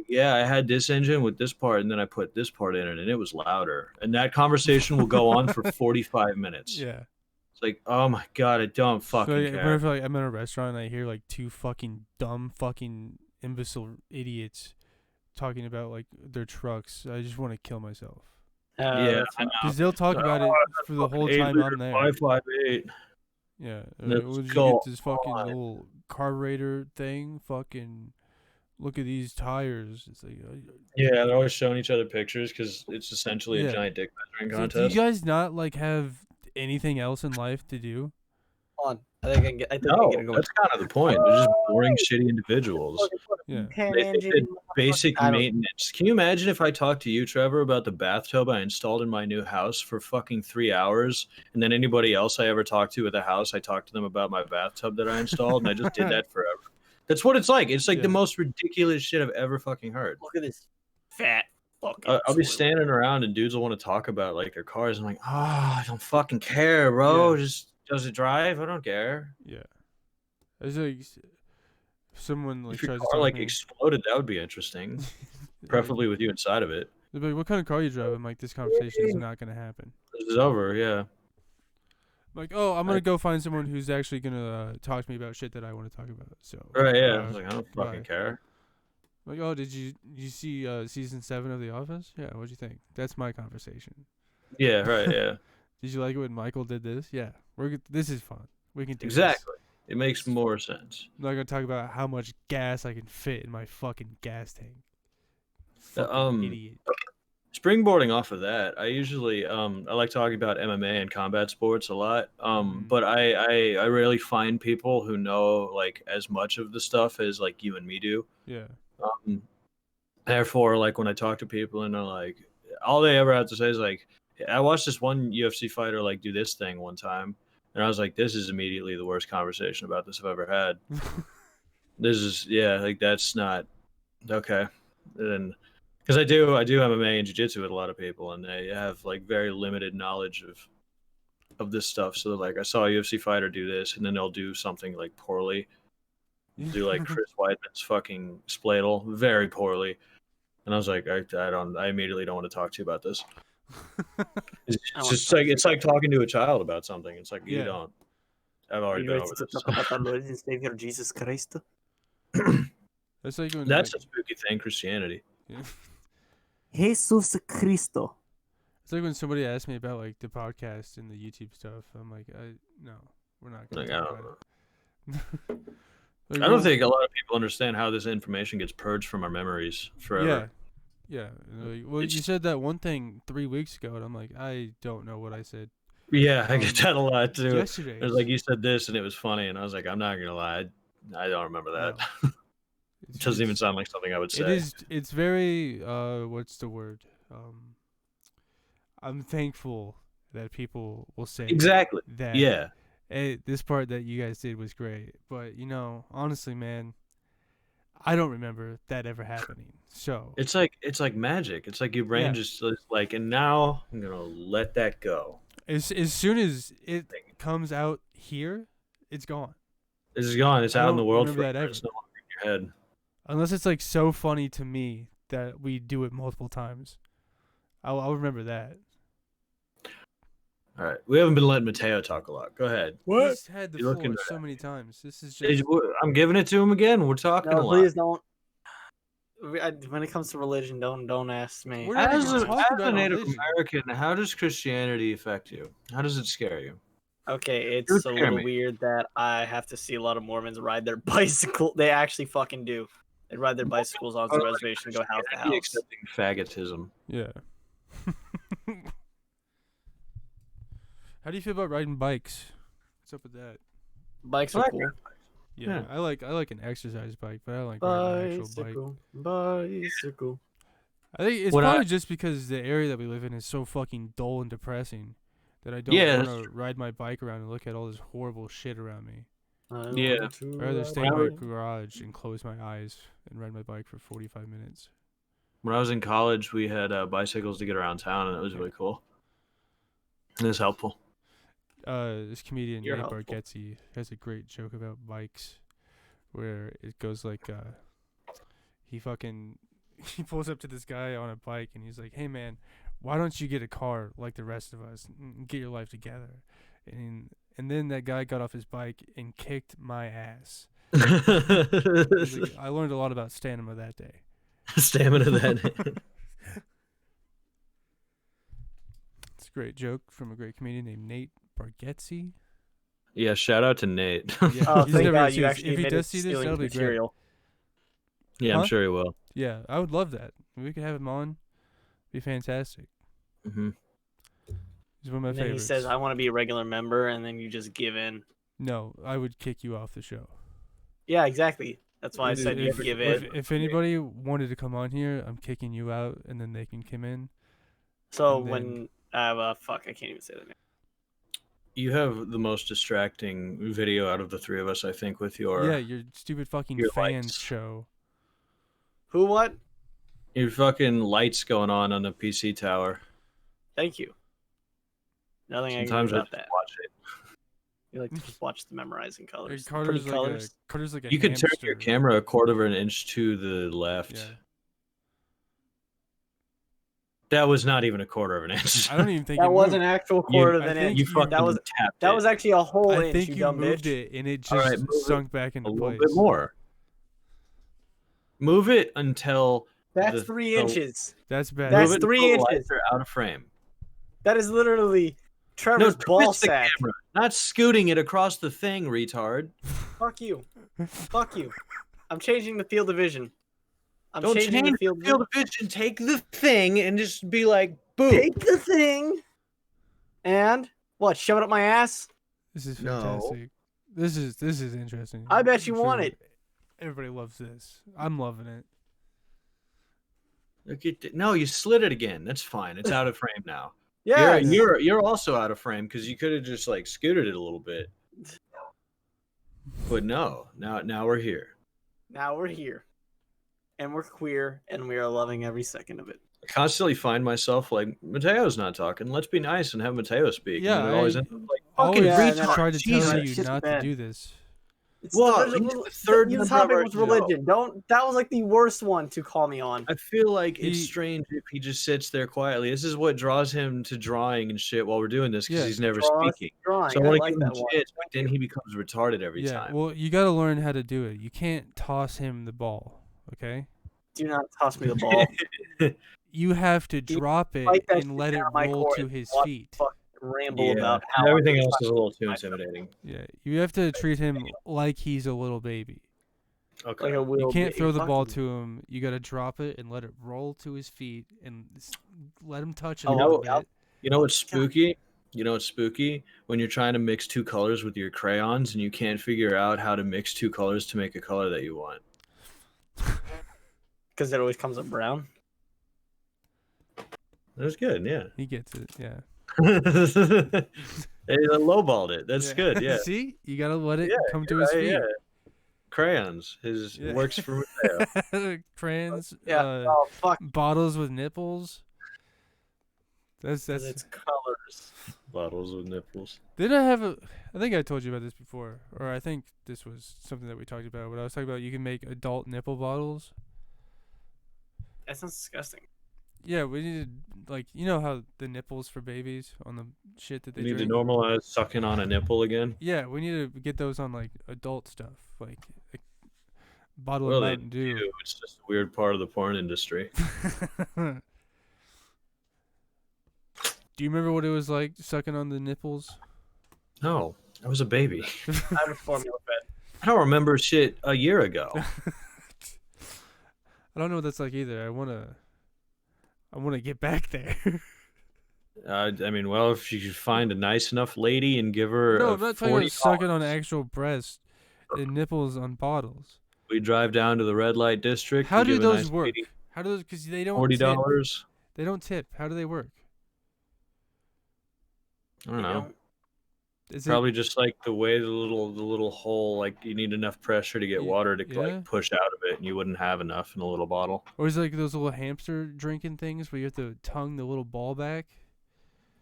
Yeah, I had this engine with this part and then I put this part in it and it was louder. And that conversation will go on for 45 minutes. Yeah. It's like, "Oh my god, I don't So fucking like, care." whenever like, I'm at a restaurant and I hear like two fucking dumb fucking imbecile idiots talking about like their trucks, I just want to kill myself. Yeah, that's I know. Because they'll talk about it for the whole time I'm there. 558. Yeah. Let's Would you go get this fucking on. little carburetor thing? Fucking look at these tires. It's like, Yeah, they're always showing each other pictures because it's essentially Yeah. a giant dick measuring so do contest. you guys not like have anything else in life to do? Hold on. I think I can get. I think I No, can get that's kind of the point. They're just boring, shitty individuals. Yeah. They did basic maintenance. Can you imagine if I talked to you, Trevor, about the bathtub I installed in my new house for fucking 3 hours, and then anybody else I ever talked to at the house, I talked to them about my bathtub that I installed, and I just did that forever. That's what it's like. It's like the Yeah. most ridiculous shit I've ever fucking heard. Look at this fat fucking. I'll be sword. standing around and dudes will want to talk about like their cars. I'm like, I don't fucking care, bro. Yeah. Just does it drive? I don't care. Yeah. It's like someone like If your tries to car talk like to me. exploded, that would be interesting. Preferably with you inside of it. They'll be like, what kind of car you drive? I'm like, this conversation is not gonna happen. This is over, yeah. I'm like, oh, I'm gonna go find someone who's actually gonna talk to me about shit that I want to talk about. So Right, yeah. I uh, was like, I don't fucking bye. care. Like, oh, did you see season 7 of The Office? Yeah, what'd you think? That's my conversation. Yeah, right, yeah. Did you like it when Michael did this? Yeah, this is fun. We can do this. Exactly. It makes more sense. I'm not gonna talk about how much gas I can fit in my fucking gas tank. Fucking idiot. Springboarding off of that, I usually I like talking about MMA and combat sports a lot. But I rarely find people who know like as much of the stuff as like you and me do. Yeah. Therefore, like when I talk to people and they're like, all they ever have to say is like, I watched this one UFC fighter like do this thing one time, and I was like, this is immediately the worst conversation about this I've ever had. This is like that's not okay. And because I do MMA and jiu-jitsu with a lot of people, and they have like very limited knowledge of this stuff. So like, I saw a UFC fighter do this, and then they'll do something like poorly. Do like Chris Weidman's fucking spladle very poorly, and I was like, I immediately don't want to talk to you about this. It's just like it's like talking to a child about something. It's like you Yeah. don't. I've already You been ready over to this. talk about our Lord and Savior Jesus Christ? That's like when That's a like, spooky thing, Christianity. yeah. Jesus Cristo. It's like when somebody asked me about like the podcast and the YouTube stuff. I'm like, no, we're not gonna Like, talk I don't about it. Like, I don't well, think a lot of people understand how this information gets purged from our memories forever. Yeah. Like, well, you It's- said that one thing 3 weeks ago, and I'm like, I don't know what I said Yeah, I get that a lot too. yesterday. It was like you said this and it was funny, and I was like, I'm not gonna lie, I don't remember that. No. It doesn't even sound like something I would say. It is. It's very. What's the word? I'm thankful that people will say Exactly. that. Yeah. Hey, this part that you guys did was great, but honestly, man, I don't remember that ever happening. So It's like magic. It's like your brain Yeah. just is like, and now I'm gonna let that go. as soon as it comes out here, it's gone. This is gone. It's I out in don't the world remember that forever. ever. It's no longer in your head. Unless it's like so funny to me that we do it multiple times. I'll remember that. All right, we haven't been letting Mateo talk a lot. Go ahead. He's had the You look floor into so that. many times. This is just. I'm giving it to him again. We're talking a No, lot. please don't. When it comes to religion, don't ask me. We're not As even a, talking as about a Native religion. American, how does Christianity affect you? How does it scare you? Okay, You're it's a little scaring me. weird that I have to see a lot of Mormons ride their bicycle. They actually fucking do. They ride their bicycles onto the reservation and go house to Christianity house. accepting faggotism. Yeah. How do you feel about riding bikes? What's up with that? Bikes I are like cool. Yeah, Yeah. I like an exercise bike, but I don't like riding an actual bike. Bicycle. I think it's When probably just because the area that we live in is so fucking dull and depressing that I don't Yeah, want that's to ride my bike around and look at all this horrible shit around me. Yeah. want to I'd rather ride stay in my away. garage and close my eyes and ride my bike for 45 minutes. When I was in college, we had bicycles to get around town, and it was really cool. It was helpful. This comedian You're Nate helpful. Bargatze has a great joke about bikes, where it goes like, he pulls up to this guy on a bike and he's like, "Hey man, why don't you get a car like the rest of us and get your life together?" And then that guy got off his bike and kicked my ass. He's like, I learned a lot about stamina that day. Stamina that. It's a great joke from a great comedian named Nate Bargatze. Yeah, shout out to Nate. Yeah, Oh, he's thank never God seen you this. actually If he admitted does see this, stealing that'll be great. material. Yeah, Huh? I'm sure he will. Yeah, I would love that. We could have him on. Be fantastic. Hmm. He's one of my And then he favorites. says, "I want to be a regular member," and then you just give in. No, I would kick you off the show. Yeah, exactly. That's why I said you if, give if, in. if anybody wanted to come on here, I'm kicking you out, and then they can come in. So and when fuck, I can't even say the name. You have the most distracting video out of the three of us, I think, with your Your stupid fucking your fans lights. show. Who? What? your fucking lights going on the PC tower. Thank you. Nothing Sometimes I I can do just about that. watch it. You like to just watch the memorizing colors. The Carter's pretty colors. like a You could turn hamster. your camera a quarter of an inch to the left. Yeah. That was not even a quarter of an inch. I don't even think That it was moved. an actual quarter of I an think inch. You fucking that was tapped that it. was actually a whole I inch. think you you dumb moved bitch. it, and it just All right, move sunk back into a little place. bit more. Move it until That's the- 3 the- inches. That's bad. That's move it 3 until the inches. lights are out of frame. That is literally Trevor's ball twist the sack. camera, not scooting it across the thing, retard. Fuck you. Fuck you. I'm changing the field of vision. I'm Don't changing change the field field of vision. Take the thing and just be like, boom. Take the thing and what? Shove it up my ass? This is No. fantastic. This is interesting. I bet you I'm want sure it. Everybody loves this. I'm loving it. Look at no, you slid it again. That's fine. It's out of frame now. Yeah. You're also out of frame because you could have just like scooted it a little bit. But no, now we're here. Now we're here. And we're queer and we are loving every second of it. I constantly find myself like, Mateo's not talking. Let's be nice and have Mateo speak. Yeah, and it always ends up like, Always yeah, and then try to Jesus. tell you Shit not to bad. do this. Well, the, he's the third the member topic of our was show. religion. That was like the worst one to call me on. I feel like it's He- strange if he just sits there quietly. This is what draws him to drawing and shit while we're doing this because Yeah. he's never Draw us speaking. drawing. So I I want to like give that him one. chance, but then he becomes retarded every Yeah, time. well, you got to learn how to do it. You can't toss him the ball, okay? Do not toss me the ball. You have to drop it fight that and shit let it down my roll court to and his watch feet. fucking ramble Yeah, about how everything I'm else is a little too myself. intimidating. Yeah, you have to treat him like he's a little baby. Okay. Like a You will can't be. throw the ball Fucking- to him. You got to drop it and let it roll to his feet and let him touch it Oh, a little yeah. bit. You know what's spooky? You know what's spooky? When you're trying to mix two colors with your crayons and you can't figure out how to mix two colors to make a color that you want. Because it always comes up brown. That's good, yeah. He gets it, yeah. They lowballed it. That's good, yeah. See? You got to let it Yeah, come to his Right, feet. yeah. Crayons. His Yeah. works for Mateo. Crayons, Yeah. Oh fuck. bottles with nipples. That's It's colors. Bottles with nipples. Didn't I have a? I think I told you about this before, or I think this was something that we talked about. But I was talking about you can make adult nipple bottles. That sounds disgusting. Yeah, we need to, like, you know how the nipples for babies on the shit that they You need to drink. normalize sucking on a nipple again. Yeah, we need to get those on like adult stuff, like a bottle Well, of they Mountain Dew. do. It's just a weird part of the porn industry. Do you remember what it was like sucking on the nipples? No, I was a baby. I have a formula fed. I don't remember shit a year ago. I don't know what that's like either. I wanna get back there. I mean, well, if you could find a nice enough lady and give her No, a I'm not talking about sucking on $40, actual breast and nipples on bottles. we drive down to the red light district. How we do give a those nice work? lady How do those? Because they don't $40. tip. They don't tip. How do they work? I don't know. Is Probably it? just like the way the little hole, like you need enough pressure to get water to Yeah. like push out of it, and you wouldn't have enough in a little bottle. Or is it like those little hamster drinking things where you have to tongue the little ball back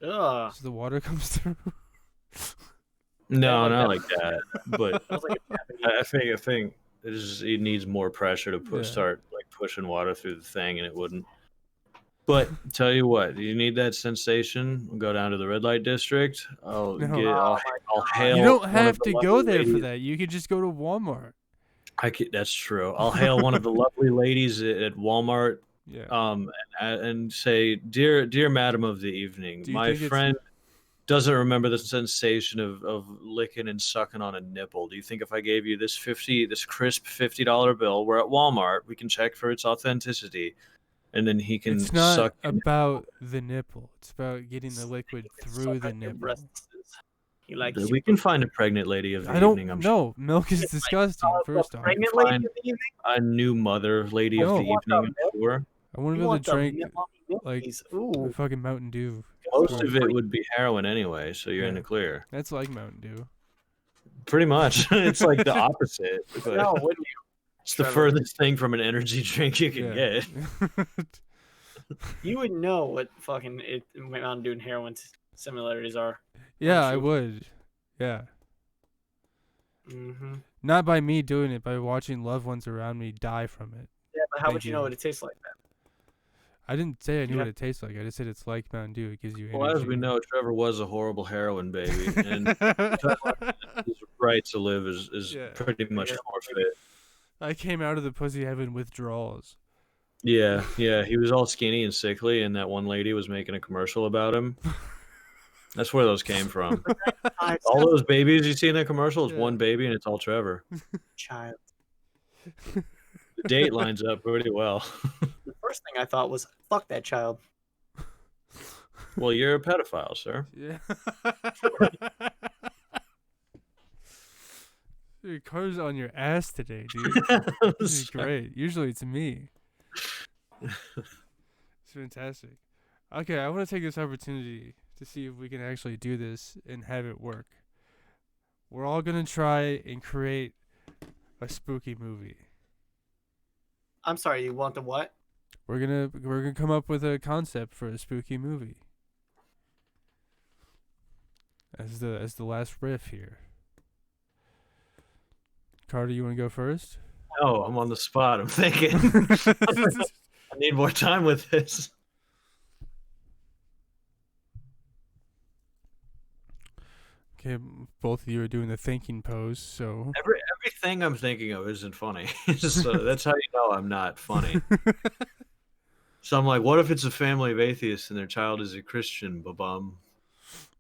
Ugh. so the water comes through? No, like not that. like that. But That was like a Japanese. I think it needs more pressure to Yeah. start like pushing water through the thing, and it wouldn't. But tell you what, you need that sensation. We'll go down to the red light district. I'll No. get. I'll hail. You don't one of have the to go lovely there for ladies- that. You could just go to Walmart. That's true. I'll hail one of the lovely ladies at Walmart. Yeah. And say, dear madam of the evening, Do you my think it's- friend doesn't remember the sensation of licking and sucking on a nipple. Do you think if I gave you this crisp $50 bill, we're at Walmart, we can check for its authenticity, and then he can It's not suck. about the nipple. It's about getting the liquid through the nipple. He likes We can find a pregnant lady of the I don't evening. I'm know. Milk is disgusting. First off, pregnant Fine. lady of the evening. a new mother lady No. of the You want evening. the I'm sure. I want to be You able want to the drink like, a ooh, fucking Mountain Dew. Most of it would be heroin anyway, so you're in Yeah. the clear. That's like Mountain Dew. Pretty much, it's like the opposite. But no, wouldn't you? it's the Trevor. furthest thing from an energy drink you can get. You would know what fucking Mountain Dew and heroin similarities are. Yeah, I Sure. would. Yeah. Mm-hmm. Not by me doing it, by watching loved ones around me die from it. Yeah, but how Thank would you you. know what it tastes like then? I didn't say I knew Yeah. what it tastes like. I just said it's like Mountain Dew. It gives you energy. Well, as we know, Trevor was a horrible heroin baby, and his right to live is Yeah. pretty much Yeah. forfeit. I came out of the pussy having withdrawals. Yeah, he was all skinny and sickly, and that one lady was making a commercial about him. That's where those came from. All those babies you see in that commercial is Yeah. one baby, and it's all Trevor. Child. The date lines up pretty well. The first thing I thought was, fuck that child. Well, you're a pedophile, sir. Yeah. Your car's on your ass today, dude. This is great. Usually it's me. It's fantastic. Okay, I want to take this opportunity to see if we can actually do this and have it work. We're all going to try and create a spooky movie. I'm sorry, you want the what? We're gonna come up with a concept for a spooky movie. As the last riff here. Carter, you want to go first? No, I'm on the spot. I'm thinking. I need more time with this. Okay, both of you are doing the thinking pose, so Everything I'm thinking of isn't funny. So that's how you know I'm not funny. So I'm like, what if it's a family of atheists and their child is a Christian? Ba-bum.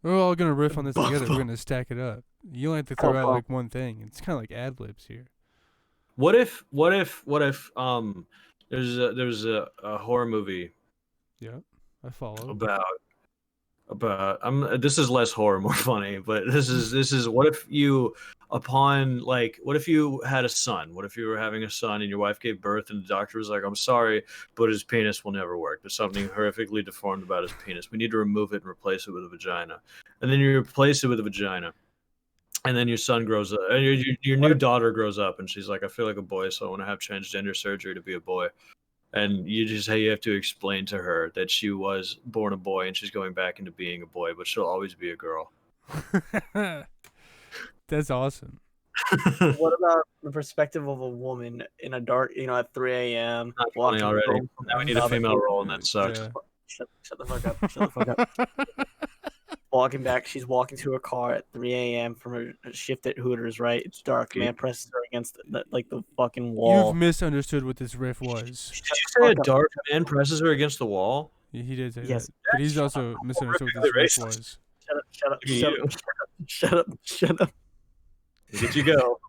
we're all gonna riff on this together. We're gonna stack it up. You only have to throw out like one thing. It's kind of like ad libs here. What if there's a horror movie Yeah, I follow. about this is less horror, more funny, but this is what if you what if you had a son? What if you were having a son and your wife gave birth and the doctor was like, I'm sorry, but his penis will never work. There's something horrifically deformed about his penis. We need to remove it and replace it with a vagina. And then you replace it with a vagina. And then your son grows up, and your new daughter grows up, and she's like, I feel like a boy, so I want to have transgender surgery to be a boy. And you have to explain to her that she was born a boy and she's going back into being a boy, but she'll always be a girl. That's awesome. What about the perspective of a woman in a dark, at 3 a.m. Not funny already. Now we need a female role, and that sucks. Yeah. Shut the fuck up. Shut the fuck up. Walking back, she's walking to her car at 3 a.m. from a shift at Hooters, right? It's dark. Man presses her against the fucking wall. You've misunderstood what this riff was. Did you say a dark man presses her against the wall? He did say Yes. that, but he's also misunderstood what this riff was. Shut up. Look at you. Shut up. Shut up. Look at you go.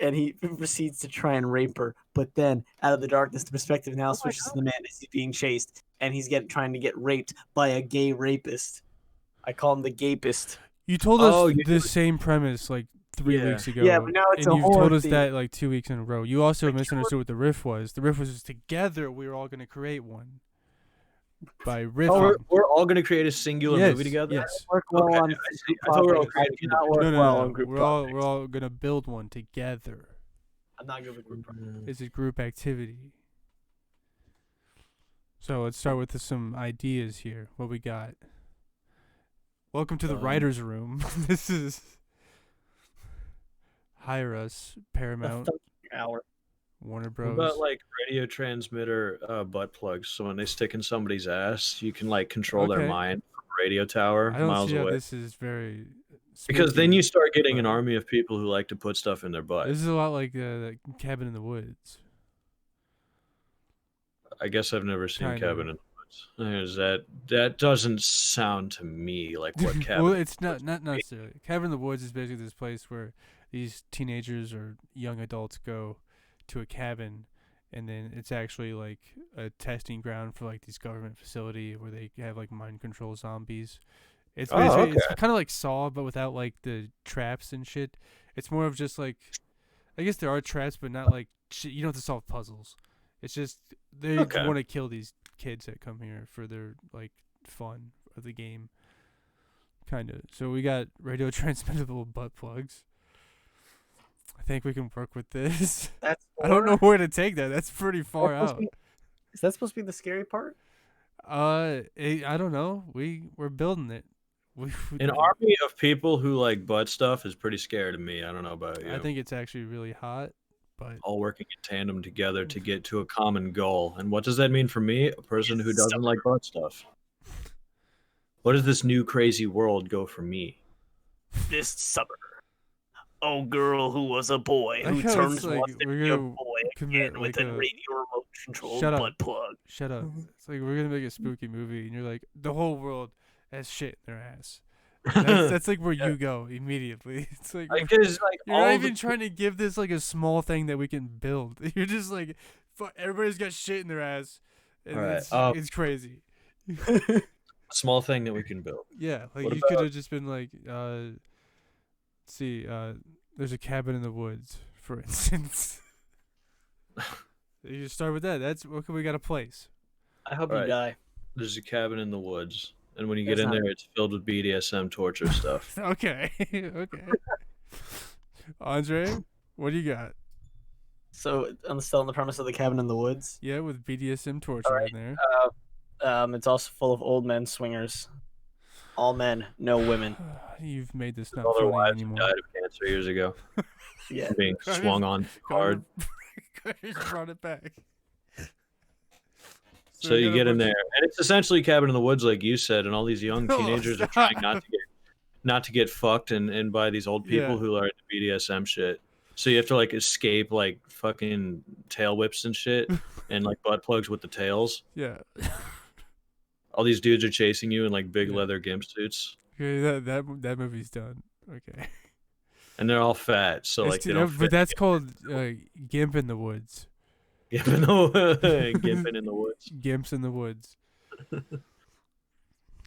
And he proceeds to try and rape her. But then, out of the darkness, the perspective now switches to the man as he's being chased, and he's trying to get raped by a gay rapist. I call him the gapist. You told us Oh, you the same premise like 3 Yeah. weeks ago. Yeah, but now it's and a you've horror told us theme. that like 2 weeks in a row. You also misunderstood what the riff was. The riff was just together we were all going to create one. by Oh, riffing. we're all gonna create a singular Yes, movie together. yes. Work well Okay, on I see. I thought we were all projects. creating I do not work No, no, well no, on no. group We're projects. all gonna build one together. I'm not good with group projects. It's a group activity. So let's start with some ideas here. What we got? Welcome to the writers' room. This is Hire Us, Paramount, Hour. Warner What Bros. about like radio transmitter butt plugs? So when they stick in somebody's ass, you can like control their Okay. mind from a radio tower I don't miles see how away. this is very. Because then spooky, you start getting an but army of people who like to put stuff in their butt. This is a lot like the Cabin in the Woods. I guess I've never seen Kind Cabin of. in the Woods. That doesn't sound to me like what Cabin. Well, it's not necessarily. Cabin in the Woods is basically this place where these teenagers or young adults go to a cabin, and then it's actually like a testing ground for like these government facility where they have like mind control zombies. It's Oh, basically okay. it's kind of like Saw, but without like the traps and shit. It's more of just like, I guess there are traps, but not like shit. You don't have to solve puzzles. It's just they Okay. want to kill these kids that come here for their like fun of the game. Kind of. So we got radio transmittable butt plugs. I think we can work with this. That's I don't know where to take that. That's pretty far out. Is that supposed to be the scary part? I don't know. We're building it. An army of people who like butt stuff is pretty scary to me. I don't know about you. I think it's actually really hot, but all working in tandem together to get to a common goal. And what does that mean for me? A person who doesn't like butt stuff. What does this new crazy world go for me? This summer, a girl who was a boy I who like how turns it's like wants to we're be a gonna boy commit again with like a a- radio remote controlled Shut up. butt plug. shut up. It's like we're gonna make a spooky movie, and you're like the whole world has shit in their ass. That's like where you go immediately. It's like Because like you're all not the even trying to give this like a small thing that we can build. You're just like, everybody's got shit in their ass, and Alright, it's crazy. small thing that we can build. Yeah, like What you could have just been like, let's see, there's a cabin in the woods, for instance. You just start with that. That's okay. We got a place. I hope Right. you die. There's a cabin in the woods, and when you That's get in not- there, it's filled with BDSM torture stuff. Okay, okay. Andre, what do you got? So I'm still on the premise of the cabin in the woods. Yeah, with BDSM torture in there. It's also full of old men swingers. All men, no women. You've made this not All their funny wives anymore. died of cancer years ago, Yeah. being Carter's- swung on hard. Carter's brought it back. So you get in there, and it's essentially cabin in the woods, like you said, and all these young Oh, teenagers are stop. trying not to get fucked and by these old people Yeah. who are into BDSM shit. So you have to like escape like fucking tail whips and shit, and like butt plugs with the tails. Yeah. All these dudes are chasing you in like big Yeah. leather gimp suits, Okay, that movie's done. Okay. and they're all fat, so like they don't but fit. that's called Gimp in the Woods. Gimping in the woods. Gimps in the Woods. All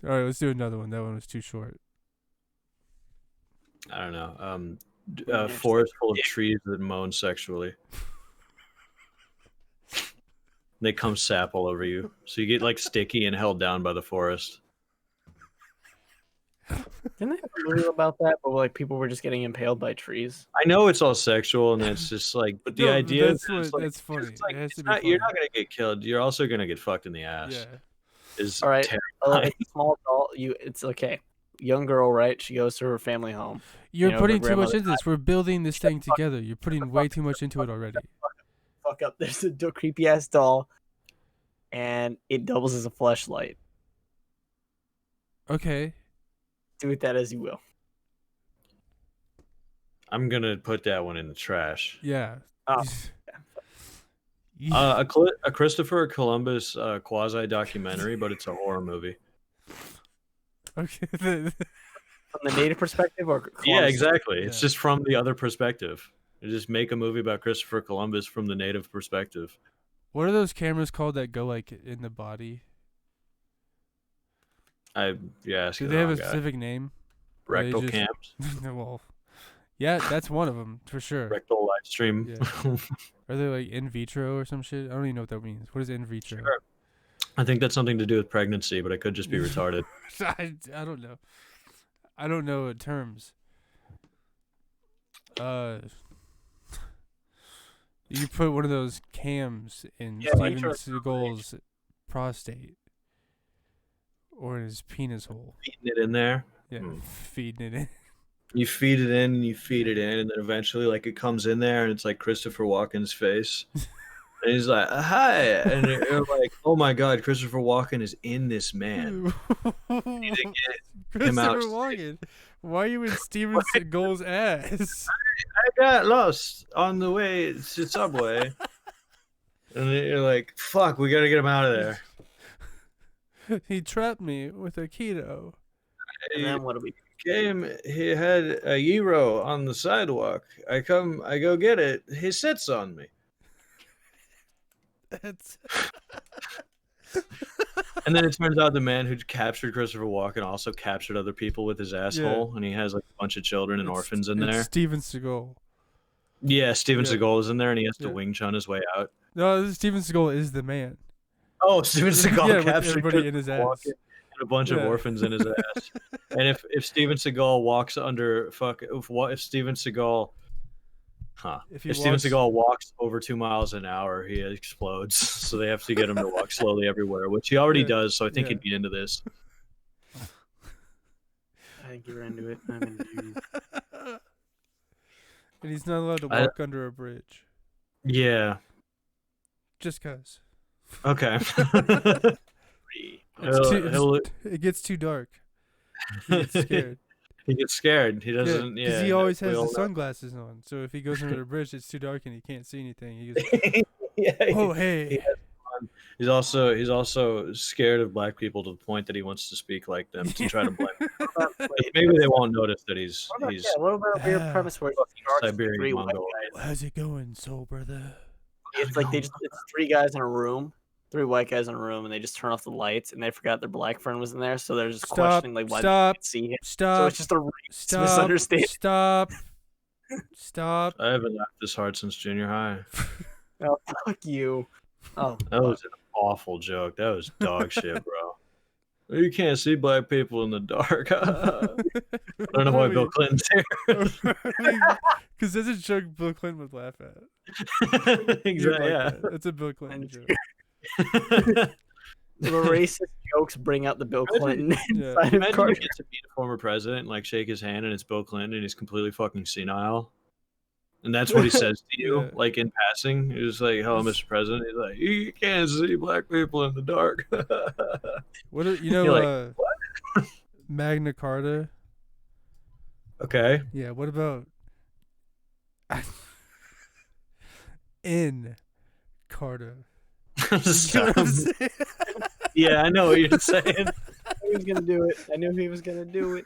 right, let's do another one. That one was too short. I don't know. Forest full of trees that moan sexually. They come sap all over you, so you get like sticky and held down by the forest. Didn't they have a movie about that? But like people were just getting impaled by trees. I know it's all sexual, and it's just like, but the No, idea that's is what- like, that's funny. it's like, It has it's to be not, you're funny. not gonna get killed. You're also gonna get fucked in the ass. Yeah. Is All right. terrifying. It's a small adult. It's okay. Young girl, right? She goes to her family home. You're You know, putting her too much grandmother into this. We're building this thing together. You're putting way too much into it already. Fuck up. There's a creepy ass doll, and it doubles as a fleshlight. Okay. Do with that as you will. I'm gonna put that one in the trash. Yeah. Oh. A Christopher Columbus quasi documentary, but it's a horror movie. Okay. From the native perspective, or Yeah, Columbus? exactly. It's Yeah. just from the other perspective. You just make a movie about Christopher Columbus from the native perspective. What are those cameras called that go like in the body? Ask Do the they have a wrong guy. specific name? Or they Rectal just- cams, Well, yeah, that's one of them for sure. rectal live stream. Yeah. Are they like in vitro or some shit? I don't even know what that means. What is in vitro? Sure. I think that's something to do with pregnancy, but I could just be retarded. I don't know. I don't know terms. You put one of those cams in Steven Seagal's prostate or in his penis hole. Feeding it in there. Yeah, feeding it in. You feed it in and you feed it in, and then eventually, like, it comes in there, and it's like Christopher Walken's face. And he's like, hi. And you're like, oh my God, Christopher Walken is in this man. You need to get him out. Christopher Walken. Why are you in Steven Seagal's ass? I got lost on the way to Subway. And you're like, fuck, we gotta get him out of there. He trapped me with a keto. And then what do we? He had a gyro on the sidewalk. I go get it. He sits on me. That's... And then it turns out the man who captured Christopher Walken also captured other people with his asshole, and he has like a bunch of children and orphans in there. Steven Seagal. Yeah, Steven Seagal is in there, and he has to Wing Chun his way out. No, Steven Seagal is the man. Oh, Steven Seagal captured everybody in his ass. Walken and a bunch of orphans in his ass. And if Steven Seagal walks under if Steven Seagal Steven Seagal walks over 2 miles an hour, he explodes. So they have to get him to walk slowly everywhere, which he already does. So I think he'd be into this. I think you're into it. I'm into you. And he's not allowed to walk under a bridge. Yeah. Just cause. Okay. It gets too dark. He gets scared. He gets scared. He doesn't. Yeah, because he always has the sunglasses on. So if he goes under the bridge, it's too dark and he can't see anything. He goes, "Oh hey." He's also scared of black people to the point that he wants to speak like them to try to blend. Maybe they won't notice that he's. What about a weird premise where Siberian Mongol? How's it going, soul brother? It's like it's 3 guys in a room. 3 white guys in a room, and they just turn off the lights, and they forgot their black friend was in there, so they're just questioning like why they can't see him. So it's just a misunderstanding. Stop. I haven't laughed this hard since junior high. Oh, fuck you. Oh, that was an awful joke. That was dog shit, bro. You can't see black people in the dark. I don't know why Bill Clinton's here. Because that's a joke Bill Clinton would laugh at. Exactly. Yeah, that's a Bill Clinton joke. The racist jokes bring out the Bill Clinton. Imagine you get to meet a former president, and, like, shake his hand, and it's Bill Clinton, and he's completely fucking senile. And that's what he says to you, like, in passing. He's like, "Hello, Mr. President." He's like, "You can't see black people in the dark." What what? Magna Carta. Okay. Yeah. What about in Carta? Yeah, I know what you're saying. He was gonna do it. I knew he was gonna do it.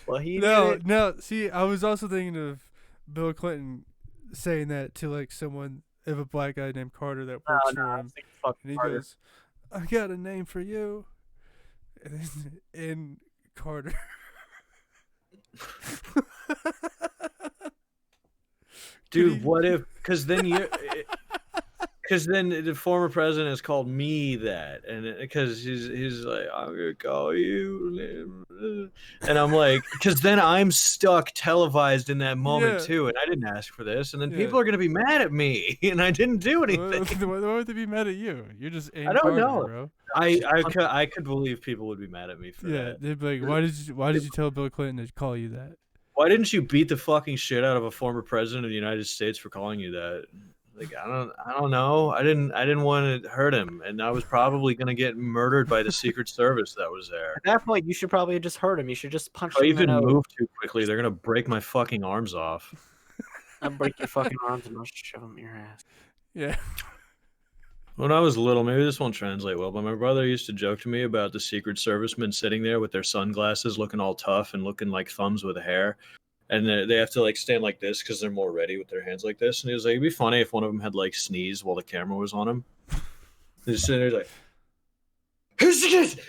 Well, he did. No. See, I was also thinking of Bill Clinton saying that to like someone of a black guy named Carter that works for him, and he goes, "I got a name for you," and in Carter. Dude, what if? Because then the former president has called me that, and because he's like, "I'm gonna call you," and I'm like, because then I'm stuck televised in that moment too, and I didn't ask for this, and then people are gonna be mad at me, and I didn't do anything. Why would they be mad at you? You're just I don't know, bro. I could believe people would be mad at me for that. Yeah, they'd be like, why did you tell Bill Clinton to call you that? Why didn't you beat the fucking shit out of a former president of the United States for calling you that? Like, I don't know. I didn't want to hurt him, and I was probably gonna get murdered by the Secret Service that was there. At that point, you should probably just hurt him. You should just punch him. If I even move too quickly, they're gonna break my fucking arms off. I'll break your fucking arms and I'll shove them in your ass. Yeah. When I was little, maybe this won't translate well, but my brother used to joke to me about the Secret Servicemen sitting there with their sunglasses, looking all tough and looking like thumbs with hair. And they have to like stand like this because they're more ready with their hands like this. And he was like, it'd be funny if one of them had like sneezed while the camera was on him. He's sitting there like, who's the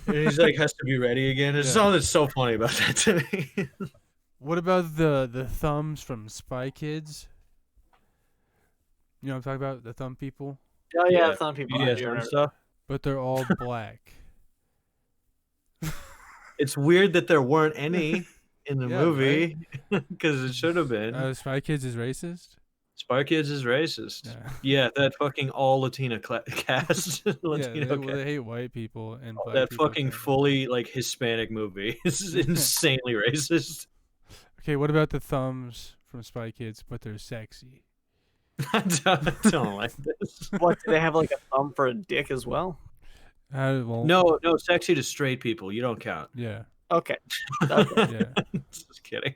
and he's like, has to be ready again. There's something that's so funny about that to me. What about the thumbs from Spy Kids? You know what I'm talking about? The thumb people? Oh yeah, thumb people. Yeah, stuff. but they're all black. It's weird that there weren't any in the Yeah, movie because it should have been. Spy Kids is racist. Spy Kids is racist. Yeah. Yeah, that fucking all Latina cast. Yeah, Latino they cast. hate white people and black That people. fucking fully like Hispanic movie is insanely racist. Okay, what about the thumbs from Spy Kids, but they're sexy? I don't like this. What, do they have like a thumb for a dick as well? Well, No, sexy to straight people. You don't count. Yeah. Okay. Yeah. Just kidding.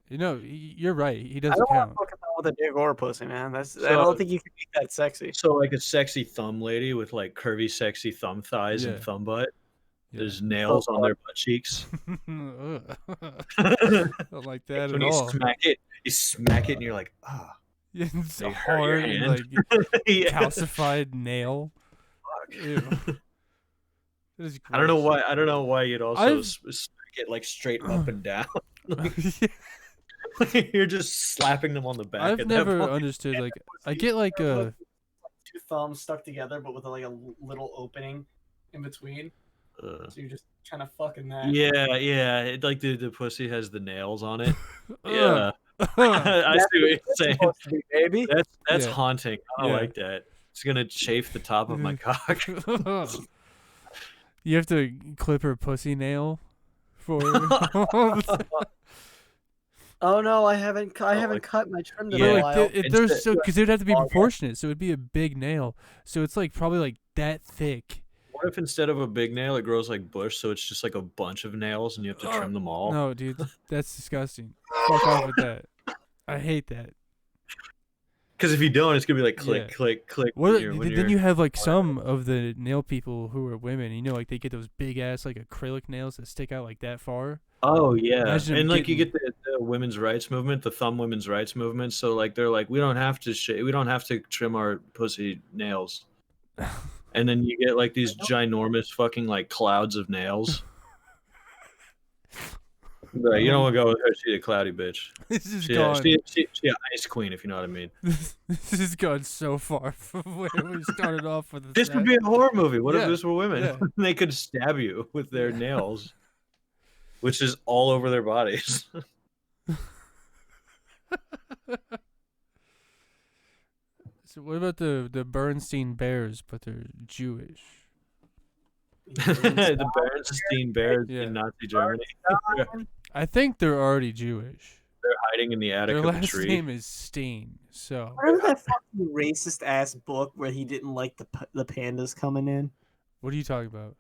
You know, you're right. He I doesn't don't want count. to fuck with a dick or a pussy, man. I So- don't think you can make that sexy. So like a sexy thumb lady with like curvy, sexy thumb thighs and Yeah. thumb butt. Yeah. There's nails on their butt cheeks. Ugh. When Don't like that at you all. smack it, and you're like, ah. Yeah, it's They a hurt your hard, hand. like Yeah. calcified nail. Ew. That is I don't know gross. why. I don't know why you'd also I've- smack it like straight up and down. Yeah, You're just slapping them on the back. I've at never that point. understood. Like, I get like a. Two thumbs stuck together, but with like a little opening in between. Uh, So you're just kind of fucking that. yeah. Like the pussy has the nails on it. Ugh. Yeah, I see what you're saying. Supposed to be, baby. That's Yeah. haunting. I Yeah. like that. It's gonna chafe the top of my cock. You have to clip her pussy nail for. Oh no, I haven't. I haven't like- cut my trim in Yeah. a Like, while. there's Instead- so because it would have to be Oh, yeah. proportionate, so it would be a big nail. So it's like probably like that thick. What if instead of a big nail, it grows like bush, so it's just like a bunch of nails, and you have to trim them all? No, dude, that's disgusting. Fuck off with that. I hate that. Because if you don't, it's gonna be like click, Yeah. click, click. What? when Then you're- you have like some of the nail people who are women. You know, like they get those big ass like acrylic nails that stick out like that far. Oh yeah, Imagine and like you getting- get the women's rights movement, the thumb women's rights movement. So like they're like, we don't have to we don't have to trim our pussy nails, and then you get like these ginormous fucking like clouds of nails. Right, you don't want to go with her. She's a cloudy bitch. This is She, gone. she an ice queen, if you know what I mean. This has gone so far from where we started off with. This would be a horror movie. What Yeah, if this were women? yeah. They could stab you with their nails, which is all over their bodies. So what about the Bernstein Bears, but they're Jewish? The Berenstain Bears Yeah. in Nazi Germany. I think they're already Jewish. They're hiding in the attic Their of a last tree. name is Steen. So Remember that fucking racist ass book where he didn't like the pandas coming in? what are you talking about?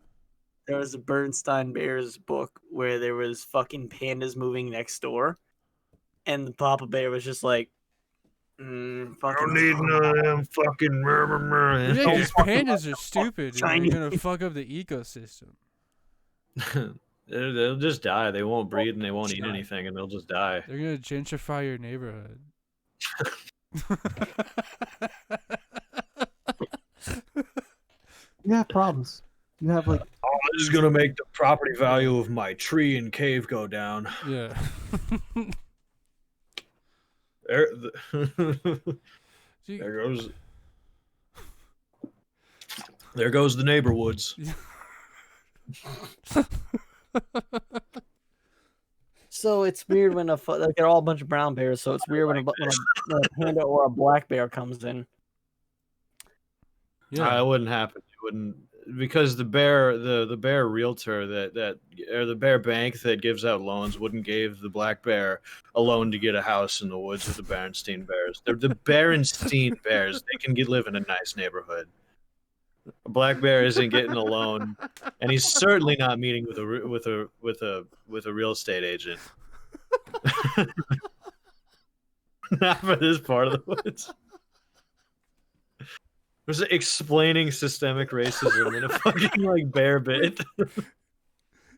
There was a Bernstein Bears book where there was fucking pandas moving next door, and the Papa Bear was just like, fucking. none of them fucking Yeah, because pandas are stupid. And Shiny. they're gonna fuck up the ecosystem. They'll just die. They won't breathe and they won't eat Shiny. anything, and they'll just die. They're gonna gentrify your neighborhood. You have problems. You have like. Oh, this is gonna make the property value of my tree and cave go down. Yeah. There, See, there goes. There goes the neighbor woods. So it's weird when like they're all a bunch of brown bears. So it's weird when when a panda or a black bear comes in. yeah. It wouldn't happen. It wouldn't, because the bear realtor that or the bear bank that gives out loans wouldn't give the black bear a loan to get a house in the woods with the Berenstain Bears. They're the Berenstain Bears. They can live in a nice neighborhood. A black bear isn't getting a loan, and he's certainly not meeting with a real estate agent. Not for this part of the woods. There's explaining systemic racism in a fucking like bear bit. It's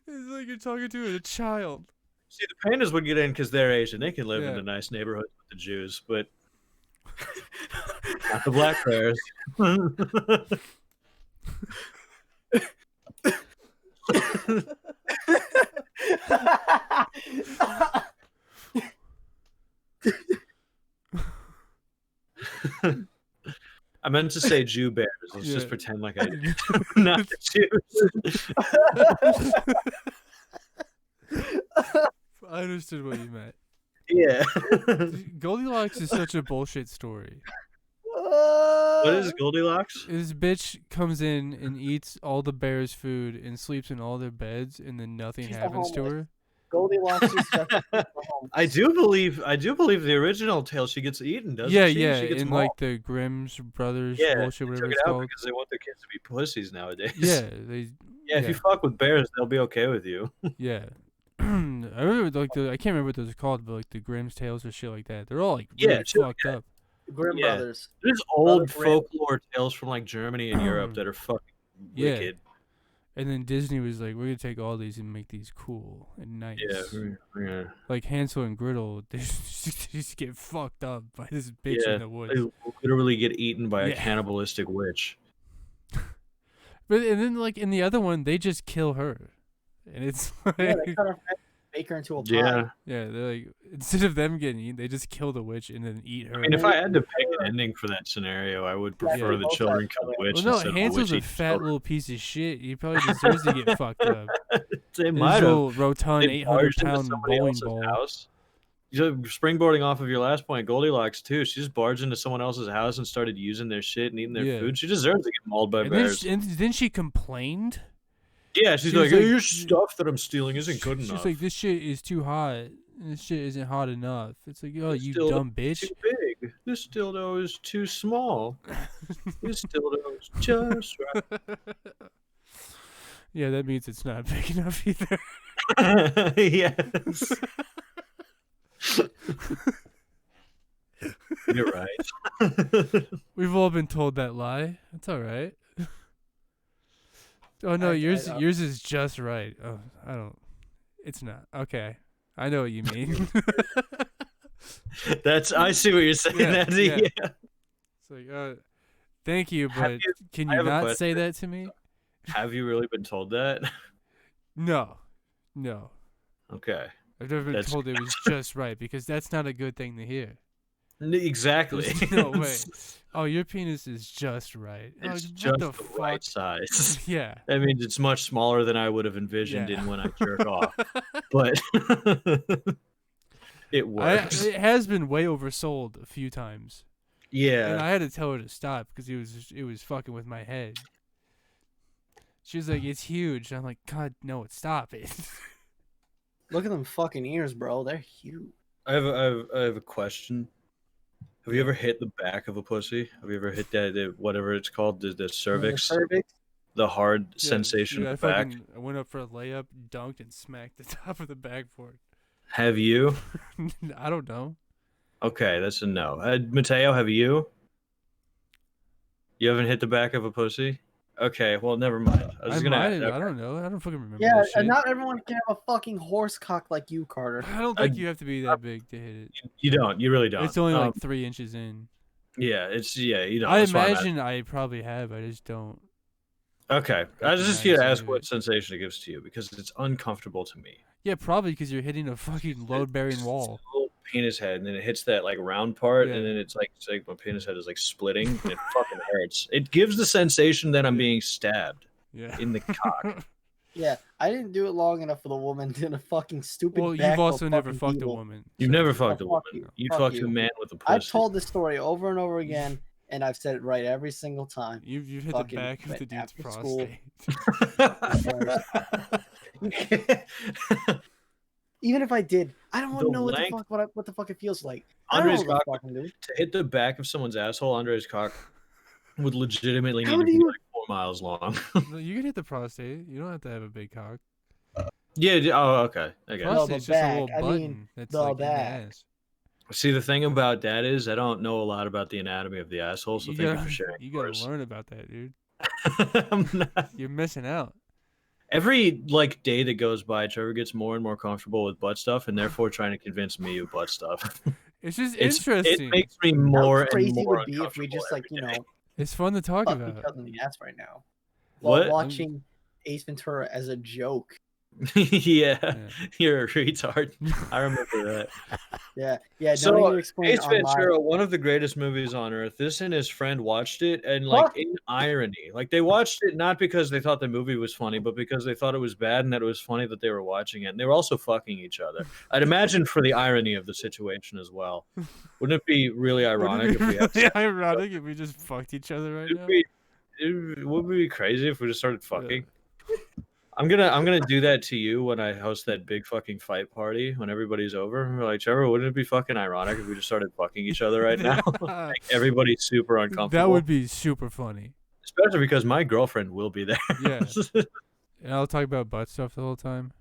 like you're talking to a child. See, the pandas would get in because they're Asian. They can live in Yeah. the nice neighborhoods with the Jews, but not the black bears. I meant to say Jew bears. Let's just Yeah. pretend like I did. Not the Jews. I understood what you meant. Yeah. Goldilocks is such a bullshit story. What is Goldilocks? This bitch comes in and eats all the bears' food and sleeps in all their beds, and then nothing She's the happens to her. Goldilocks is just the home. I do believe the original tale she gets eaten, doesn't Yeah, she? yeah, She gets in mauled. like the Grimm's Brothers Yeah, bullshit, they whatever took it's it out called. because they want their kids to be pussies nowadays. Yeah, they. Yeah, if you fuck with bears, they'll be okay with you. Yeah. I remember like I can't remember what those are called, but like the Grimm's tales or shit like that. They're all like really fucked up. Grimm Yeah. Brothers. There's old Brother Grimm. folklore tales from like Germany and Europe that are fucking Yeah. wicked. And then Disney was like, we're gonna take all these and make these cool and nice. Yeah. Like Hansel and Gretel, they just get fucked up by this bitch in the woods. They literally get eaten by a Yeah. cannibalistic witch. But and then like in the other one, they just kill her, and it's like, Yeah, they cut her head, make her into a pie. Yeah. yeah, they're like instead of them getting eaten, they just kill the witch and then eat her. I mean, if I had to pick an ending for that scenario, I would prefer Yeah. the children kill the witch well, no, instead of the Hansel's witch a eating fat children. little piece of shit. He probably deserves to get fucked up. They His might have. little rotund, They barged into 800-pound somebody bowling else's ball. house. Springboarding off of your last point, Goldilocks too. She just barged into someone else's house and started using their shit and eating their Yeah. food. She deserves to get mauled by And then, bears. and then she complained. Yeah, she's she was like, like- your stuff that I'm stealing isn't good She's enough. like, this shit is too hot. This shit isn't hot enough. It's like, oh, This you dildo dumb is bitch. too big. This dildo is too small. This dildo is just right. Yeah, that means it's not big enough either. Yes. You're right. We've all been told that lie. That's all right. Oh no, yours is just right. Oh, I don't. It's not. Okay, I know what you mean. I see what you're saying, Yeah, Andy. yeah. Yeah. It's like, thank you, Have but you- can I you have a not say question. that to me? Have you really been told that? No. Okay. I've never been That's- told it was just right because that's not a good thing to hear. Exactly. There's no way. Oh, your penis is just right. Oh, It's what just the the fuck? right size. Yeah. That means it's much smaller than I would have envisioned Yeah. in when I jerk off. But it works. It has been way oversold a few times. And Yeah. I had to tell her to stop because it was fucking with my head. She was like, "It's huge." I'm like, "God, no, stop it." Look at them fucking ears, bro. They're huge. I have a question. Have you ever hit the back of a pussy? Have you ever hit whatever it's called, the cervix, Cervix. the hard Yeah, sensation dude, of the back? I went up for a layup, dunked, and smacked the top of the backboard. Have you? I don't know. Okay, that's a no. Mateo, have you? You haven't hit the back of a pussy? Okay, well, never mind. I was I gonna. might ask- have, I don't know. I don't fucking remember. Yeah, this shit. and not everyone can have a fucking horse cock like you, Carter. I don't think you have to be that big to hit it. You don't. You really don't. It's only like 3 inches in. Yeah, you don't. I That's why I'm imagine I probably have. I just don't. Okay, I was just here to ask Recognize what it. sensation it gives to you because it's uncomfortable to me. Yeah, probably because you're hitting a fucking load-bearing It's wall. a little penis head, and then it hits that like round part, Yeah. and then it's like my penis head is like splitting, and it fucking hurts. It gives the sensation that I'm being stabbed Yeah. in the cock. Yeah, I didn't do it long enough for the woman doing a fucking stupid. Well, back you've also of never fucking fucked a people. woman. You've so- never fucked a fuck woman. you. You Fuck fucked you. a man with a pussy. I've told this story over and over again, and I've said it right every single time. You've hit the Fucking back of went the dude's after school. prostate. Even if I did, I don't want The to know length- what the fuck it feels like. I don't know Andre's what cock, the fucking do. to hit the back of someone's asshole, Andre's cock would legitimately How need to do be you- like 4 miles long. No, you can hit the prostate. You don't have to have a big cock. Yeah. Oh, okay. I guess. Well, the Prostate's just a little back, I button mean, that's the like in the back. ass. See, the thing about that is I don't know a lot about the anatomy of the asshole, so thank you for sharing. You gotta yours. learn about that, dude. I'm not. You're missing out. Every like day that goes by, Trevor gets more and more comfortable with butt stuff, and therefore trying to convince me of butt stuff. It's just It interesting. makes me more How crazy and more would be if we just like uncomfortable every day. It's fun to talk fuck each about. other in the ass right now while What? watching Ace Ventura as a joke. Yeah, you're a retard. I remember that. Yeah. Don't So, even explain Ace on live. Ventura, one of the greatest movies on earth. This and his friend watched it, and Huh? in irony, they watched it not because they thought the movie was funny, but because they thought it was bad and that it was funny that they were watching it. And they were also fucking each other. I'd imagine for the irony of the situation as well. Wouldn't it be really ironic if we had ironic if we just fucked each other right now? Would it be crazy if we just started fucking? Yeah. I'm gonna do that to you when I host that big fucking fight party when everybody's over. We're like, Trevor, wouldn't it be fucking ironic if we just started fucking each other right now? Everybody's super uncomfortable. That would be super funny. Especially because my girlfriend will be there. Yeah. And I'll talk about butt stuff the whole time.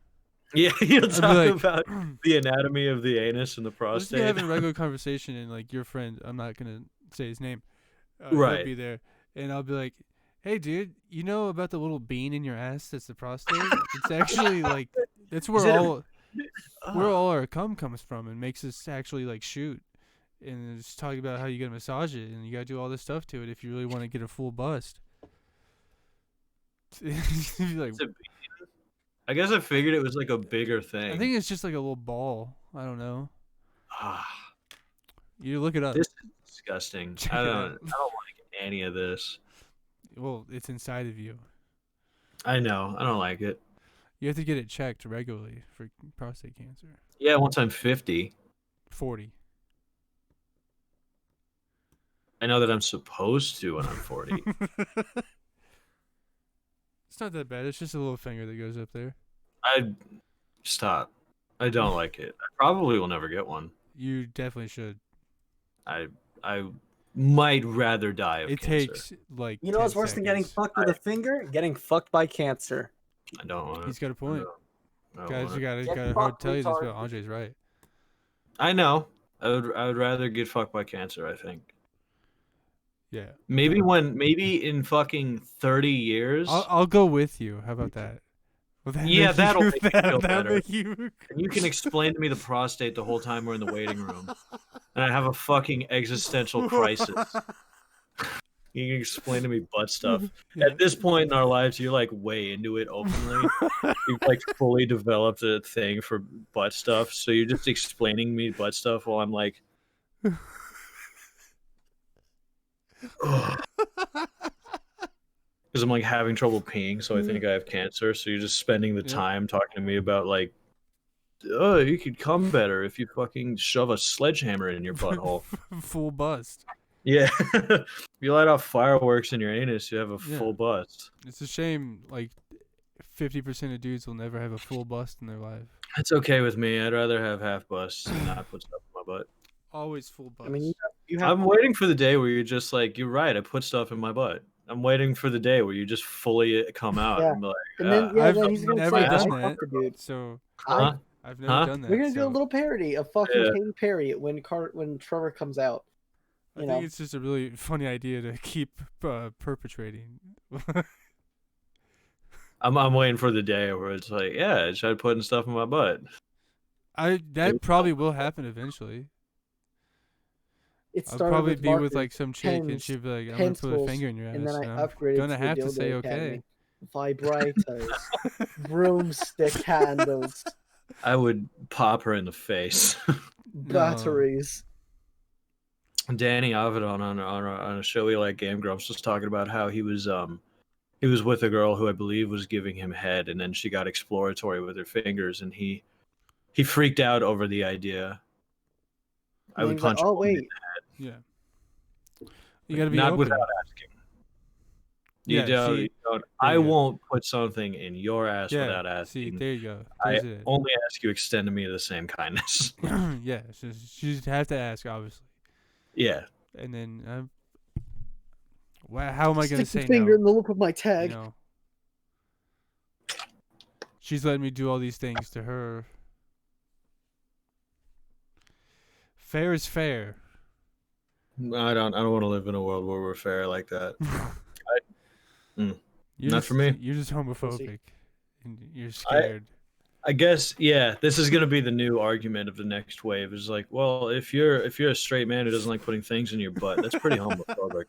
Yeah, you'll talk about the anatomy of the anus and the prostate. Just having a regular conversation and your friend, I'm not gonna say his name, right? He'll be there, and I'll be like, "Hey, dude, you know about the little bean in your ass? That's the prostate. It's actually that's where all our cum comes from, and makes us actually shoot." And it's talking about how you gotta massage it, and you gotta do all this stuff to it if you really want to get a full bust. I guess I figured it was a bigger thing. I think it's just a little ball. I don't know. You look it up. This is disgusting. I don't like any of this. Well, it's inside of you. I know. I don't like it. You have to get it checked regularly for prostate cancer. Yeah, once I'm 50. 40. I know that I'm supposed to when I'm 40. It's not that bad. It's just a little finger that goes up there. Stop. I don't like it. I probably will never get one. You definitely should. I might rather die of cancer. It takes You know what's worse than getting fucked with a finger? Getting fucked by cancer. I don't want to. He's got a point. Guys, you gotta Get hard tell you this, fucked, but Andre's right. I know. I would rather get fucked by cancer, I think. Yeah. Maybe in fucking 30 years. I'll go with you. How about that? That'll make me feel better. Make you... And you can explain to me the prostate the whole time we're in the waiting room. And I have a fucking existential crisis. You can explain to me butt stuff. Yeah. At this point in our lives, you're way into it openly. You've fully developed a thing for butt stuff. So you're just explaining me butt stuff while I'm because I'm having trouble peeing, so I think I have cancer. So you're just spending the time talking to me about oh, you could come better if you fucking shove a sledgehammer in your butthole. Full bust. Yeah. If you light off fireworks in your anus, you have a full bust. It's a shame 50% of dudes will never have a full bust in their life. That's okay with me. I'd rather have half busts and not put stuff in my butt. Always full bust. I mean, you have I'm waiting for the day where you're just you're right, I put stuff in my butt. I'm waiting for the day where you just fully come out and be and then, I've then he's gonna never say, done "I that. fucked a dude." So I've never Huh? done that. We're gonna do a so little parody of fucking Katy Perry when Trevor comes out. I think it's just a really funny idea to keep perpetrating. I'm waiting for the day where it's I tried putting stuff in my butt. That probably will happen eventually. I'll probably be with some chick and she'll be like, "I'm gonna put a finger in your ass." And then I I'm upgraded gonna to the have to Dildo say Academy. okay. Vibrators, broomstick handles, I would pop her in the face. batteries. Danny Avedon on a show we like, Game Grumps, was talking about how he was with a girl who I believe was giving him head, and then she got exploratory with her fingers, and he freaked out over the idea. I would punch him in the head. Yeah. You gotta be not open. without asking. You don't. I you go. won't put something in your ass without asking. See, there you go. I only ask you extend to me the same kindness. Yeah, so you have to ask, obviously. Yeah. And then, how am I gonna say Stick your finger no? in the lip of my tag. You know? She's letting me do all these things to her. Fair is fair. I don't want to live in a world where we're fair like that. For me. You're just homophobic, and you're scared. I guess this is gonna be the new argument of the next wave. Is well, if you're a straight man who doesn't like putting things in your butt, that's pretty homophobic.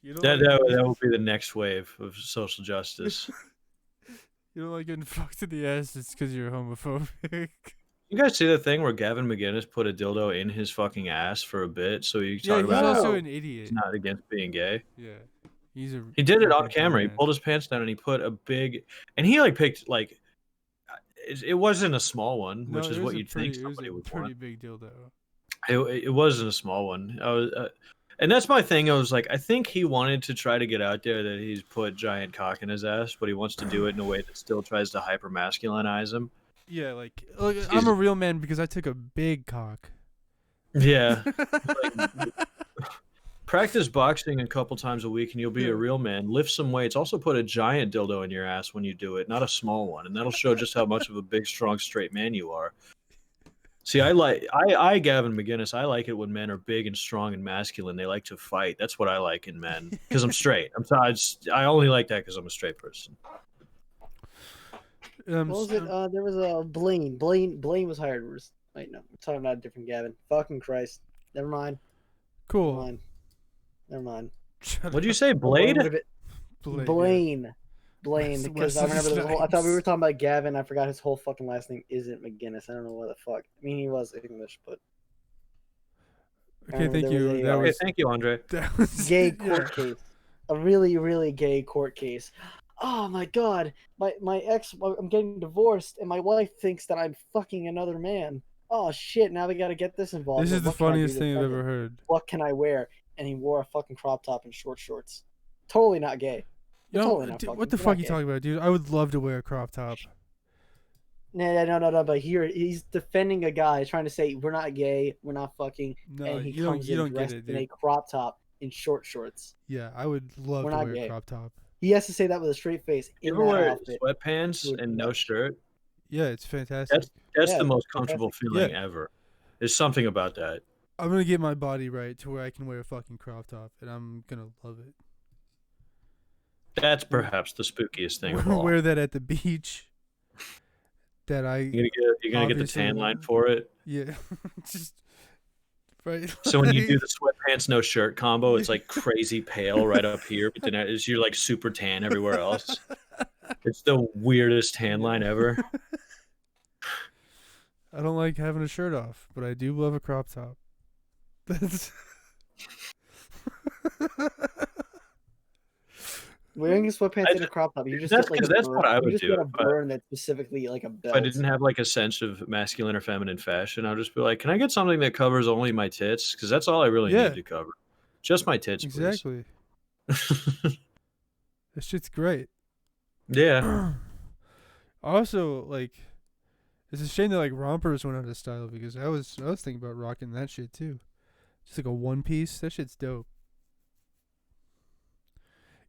That will be the next wave of social justice. You don't like getting fucked in the ass just because you're homophobic. You guys see the thing where Gavin McInnes put a dildo in his fucking ass for a bit, so you Yeah, talk he's about also No. an idiot. he's not against being gay. Yeah, he's a. He did it on fucking camera. He dumbass. pulled his pants down and he put a big, and he like picked like, it wasn't a small one, No, which is it was what a you'd pretty, think it was somebody a would pretty want. big dildo. It wasn't a small one. And that's my thing. I was like, I think he wanted to try to get out there that he's put giant cock in his ass, but he wants to do it in a way that still tries to hyper masculinize him. Yeah, like I'm a real man because I took a big cock. Yeah. Practice boxing a couple times a week and you'll be a real man. Lift some weights. Also put a giant dildo in your ass when you do it, not a small one. And that'll show just how much of a big, strong, straight man you are. See, I Gavin McInnes, I like it when men are big and strong and masculine. They like to fight. That's what I like in men. Because I'm straight. I only like that because I'm a straight person. What was it? There was a Blaine. Blaine was hired. Wait, no, we're talking about a different Gavin. Fucking Christ. Never mind. Cool. Never mind. What'd you say, Blade? Blade, Blaine. Blaine, That's because I Wesley remember there was a whole, I thought we Snipes. were talking about Gavin. I forgot his whole fucking last name isn't McGinnis. I don't know what the fuck. I mean, he was English, but Okay, thank there you. was a, That Okay, was thank you, Andre. that was gay yeah. court case. A really, really gay court case. Oh my god, my ex, I'm getting divorced, and my wife thinks that I'm fucking another man. Oh shit! Now we gotta get this involved. This is the What can I do funniest to thing I've defend ever it? heard. What can I wear? And he wore a fucking crop top and short shorts. Totally not gay. Yo, Totally not dude, fucking- what the you're fuck not you gay. talking about, dude? I would love to wear a crop top. No. But here he's defending a guy trying to say we're not gay, we're not fucking, No, and he you don't. comes You in don't get dressed it, in a dude. crop top and short shorts. Yeah, I would love We're to not wear a gay. crop top. He has to say that with a straight face You in ever that wear outfit. sweatpants Dude, and no no. shirt? Yeah, it's fantastic. That's Yeah, the most it's comfortable fantastic. feeling Yeah. ever. There's something about that. I'm gonna get my body right to where I can wear a fucking crop top, and I'm gonna love it. That's perhaps the spookiest thing of all. Wear that at the beach. That I You're gonna get the obviously tan line won't. for it. yeah, just right. So when you do the sweatpants no shirt combo, it's like crazy pale right up here, but then you're like super tan everywhere else. It's the weirdest tan line ever. I don't like having a shirt off, but I do love a crop top. That's Wearing sweatpants I and a crop top, you just that's get like 'cause a that's burn. what I You would just do, get a but- burn that's specifically like a belt. If I didn't have like a sense of masculine or feminine fashion, I'll just be like, can I get something that covers only my tits? Because that's all I really Yeah. need to cover. Just my tits, exactly. please. That shit's great. Yeah. Also, like, it's a shame that like rompers went out of style because I was thinking about rocking that shit too. Just like a one piece. That shit's dope.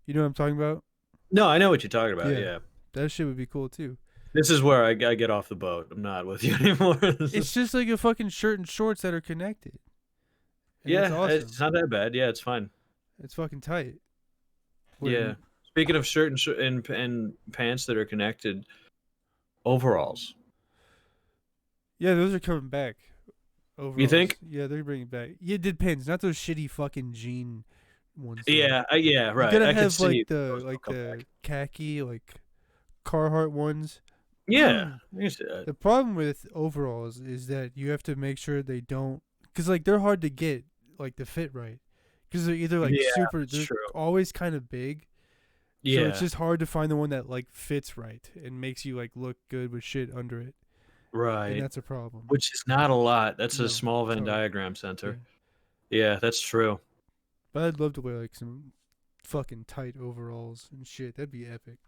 You know what I'm talking about? No, I know what you're talking about. Yeah. Yeah. That shit would be cool too. This is where I get off the boat. I'm not with you anymore. It's just like a fucking shirt and shorts that are connected. And yeah, it's awesome. it's not that bad. Yeah, it's fine. It's fucking tight. Yeah. Speaking of shirt and pants that are connected, overalls. Yeah, those are coming back. Overalls. think? Yeah, they're bringing back. Yeah, it depends. Not those shitty fucking jean ones. though. Yeah, yeah, right. You gotta I could have see like those will come the back. khaki like Carhartt ones. Yeah, I can see that. The problem with overalls is that you have to make sure they don't, because like they're hard to get like to fit right, because they're either like Yeah, super, that's they're true. always kind of big. Yeah, So it's just hard to find the one that like fits right and makes you like look good with shit under it, right. and that's a problem. Which is not a lot. That's No, a small Venn totally. diagram center. Yeah, that's true. But I'd love to wear like some fucking tight overalls and shit. That'd be epic.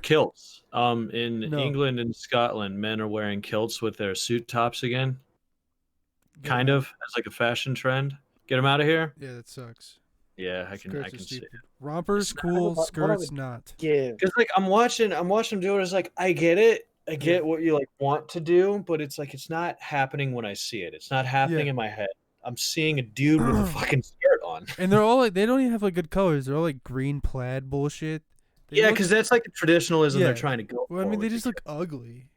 Kilts. In No. England and Scotland, men are wearing kilts with their suit tops again. Kind of as like a fashion trend. Get them out of here. Yeah, that sucks. Yeah, I can Skirts are see. stupid. Rompers It's not cool, what I skirts would- not. Give. Because like I'm watching them do it. It's like I get it. I get what you like want to do, but it's like it's not happening when I see it. It's not happening Yeah. in my head. I'm seeing a dude with a fucking skirt on. And they're all like, they don't even have like good colors. They're all like green plaid bullshit. They Yeah, look- because that's like the traditionalism Yeah. they're trying to go well, I for. mean, they with just the look ugly.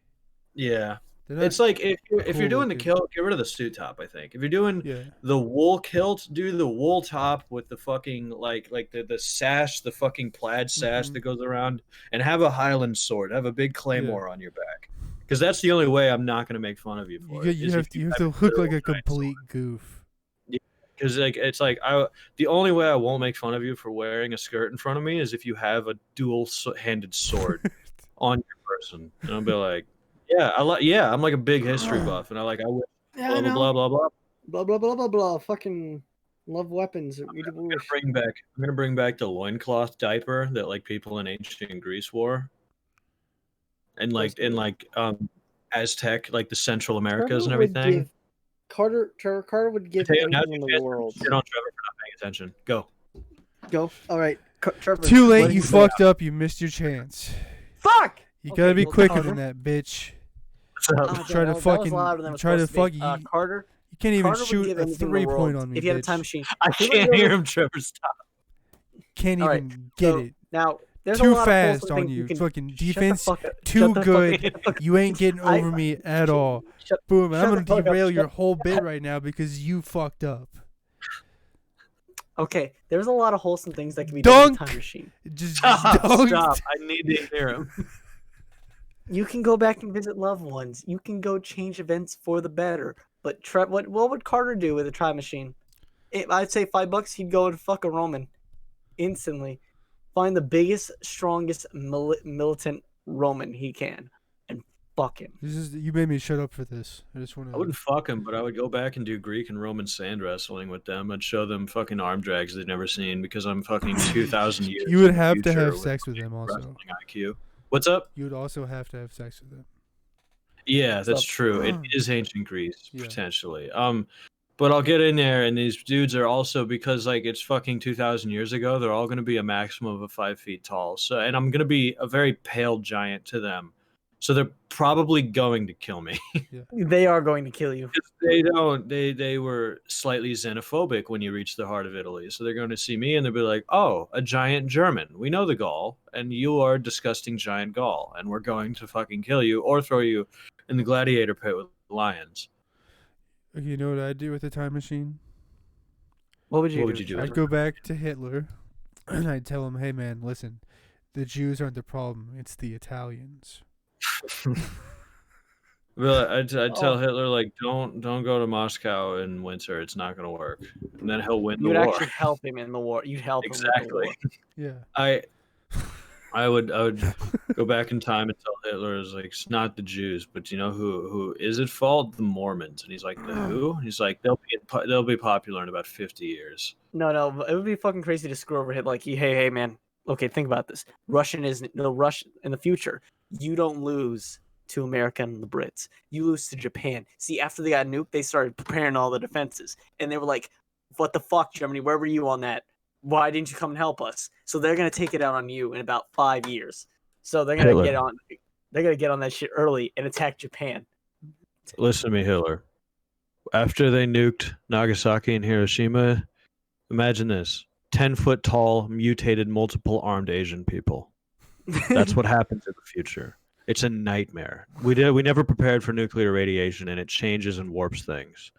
Yeah. They're not, It's like if you're cool doing the looking. kilt, get rid of the suit top. I think if you're doing yeah. the wool kilt, do the wool top with the fucking like the sash, the fucking plaid sash Mhm. that goes around, and have a Highland sword, have a big claymore on your back. Because that's the only way I'm not gonna make fun of you for it. You is have if to look literal like a giant sword. complete goof. Because like it's like the only way I won't make fun of you for wearing a skirt in front of me is if you have a dual-handed sword on your person, and I'll be like, I'm like a big history buff, and I would Yeah, blah I blah know. blah blah blah. Blah blah blah blah blah. Fucking love weapons. I'm gonna bring back the loincloth diaper that like people in ancient Greece wore, and Aztec, like the Central Americas and everything. Trevor Carter would give Mateo, now's anything in your the chance to world. shit on Trevor for not paying attention. Go. Go. All right, Trevor. Too what late. do You say? fucked up. You missed your chance. Fuck. You Okay, gotta be well, quicker Carter. than that, bitch. What's up? Oh, Try to damn, that was fucking louder than it was try to supposed be. fucking. Carter. You can't even Carter would shoot give a anything in the 3-point world on me, if you had a bitch. time machine. I He would can't go hear to- him, Trevor. Stop. Can't All right, even get so, it. Now there's a Too lot of fast wholesome on things you. can- Fucking Shut the defense fuck up. too Shut the good. fuck up. You ain't getting over me at all. Boom! shut I'm the gonna fuck up. derail your Shut- whole bit right now because you fucked up. Okay, there's a lot of wholesome things that can be done with a Dunk! time machine. Just Stop. don't. Stop. I need to hear him. You can go back and visit loved ones. You can go change events for the better. But what would Carter do with a time machine? I'd say $5. He'd go and fuck a Roman instantly. Find the biggest, strongest militant Roman he can, and fuck him. You made me shut up for this. I just want I to. wouldn't fuck him, but I would go back and do Greek and Roman sand wrestling with them. I'd show them fucking arm drags they've never seen because I'm fucking 2,000 years. You would in the have to future have with sex with them also. wrestling IQ. What's up? You would also have to have sex with them. Yeah, that's So- true. It is ancient Greece Yeah. potentially. But I'll get in there, and these dudes are also because like it's fucking 2,000 years ago. They're all going to be a maximum of 5 feet tall. So, and I'm going to be a very pale giant to them. So they're probably going to kill me. They are going to kill you. They don't. They were slightly xenophobic when you reach the heart of Italy. So they're going to see me and they'll be like, "Oh, a giant German. We know the Gaul, and you are a disgusting giant Gaul, and we're going to fucking kill you or throw you in the gladiator pit with lions." Okay, you know what I'd do with a time machine? What would you do? I'd go back to Hitler, and I'd tell him, "Hey, man, listen, the Jews aren't the problem. It's the Italians." Well, I'd tell Hitler like, don't go to Moscow in winter. It's not going to work, and then he'll win the You'd war. actually help him in the war. You'd help him with the Exactly. war. Yeah. I would go back in time and tell Hitler is like it's not the Jews, but you know who is at fault? The Mormons. And he's like, the who? He's like they'll be popular in about 50 years. No, it would be fucking crazy to screw over Hitler. Like, hey, man. Okay, think about this. Russian in the future. You don't lose to America and the Brits. You lose to Japan. See, after they got nuked, they started preparing all the defenses, and they were like, "What the fuck, Germany? Where were you on that? Why didn't you come and help us?" So they're gonna take it out on you in about 5 years. So they're gonna Hitler. get on. They're gonna get on that shit early and attack Japan. Listen to me, Hitler. After they nuked Nagasaki and Hiroshima, imagine this: 10-foot tall, mutated, multiple armed Asian people. That's what happens in the future. It's a nightmare. We never prepared for nuclear radiation, and it changes and warps things.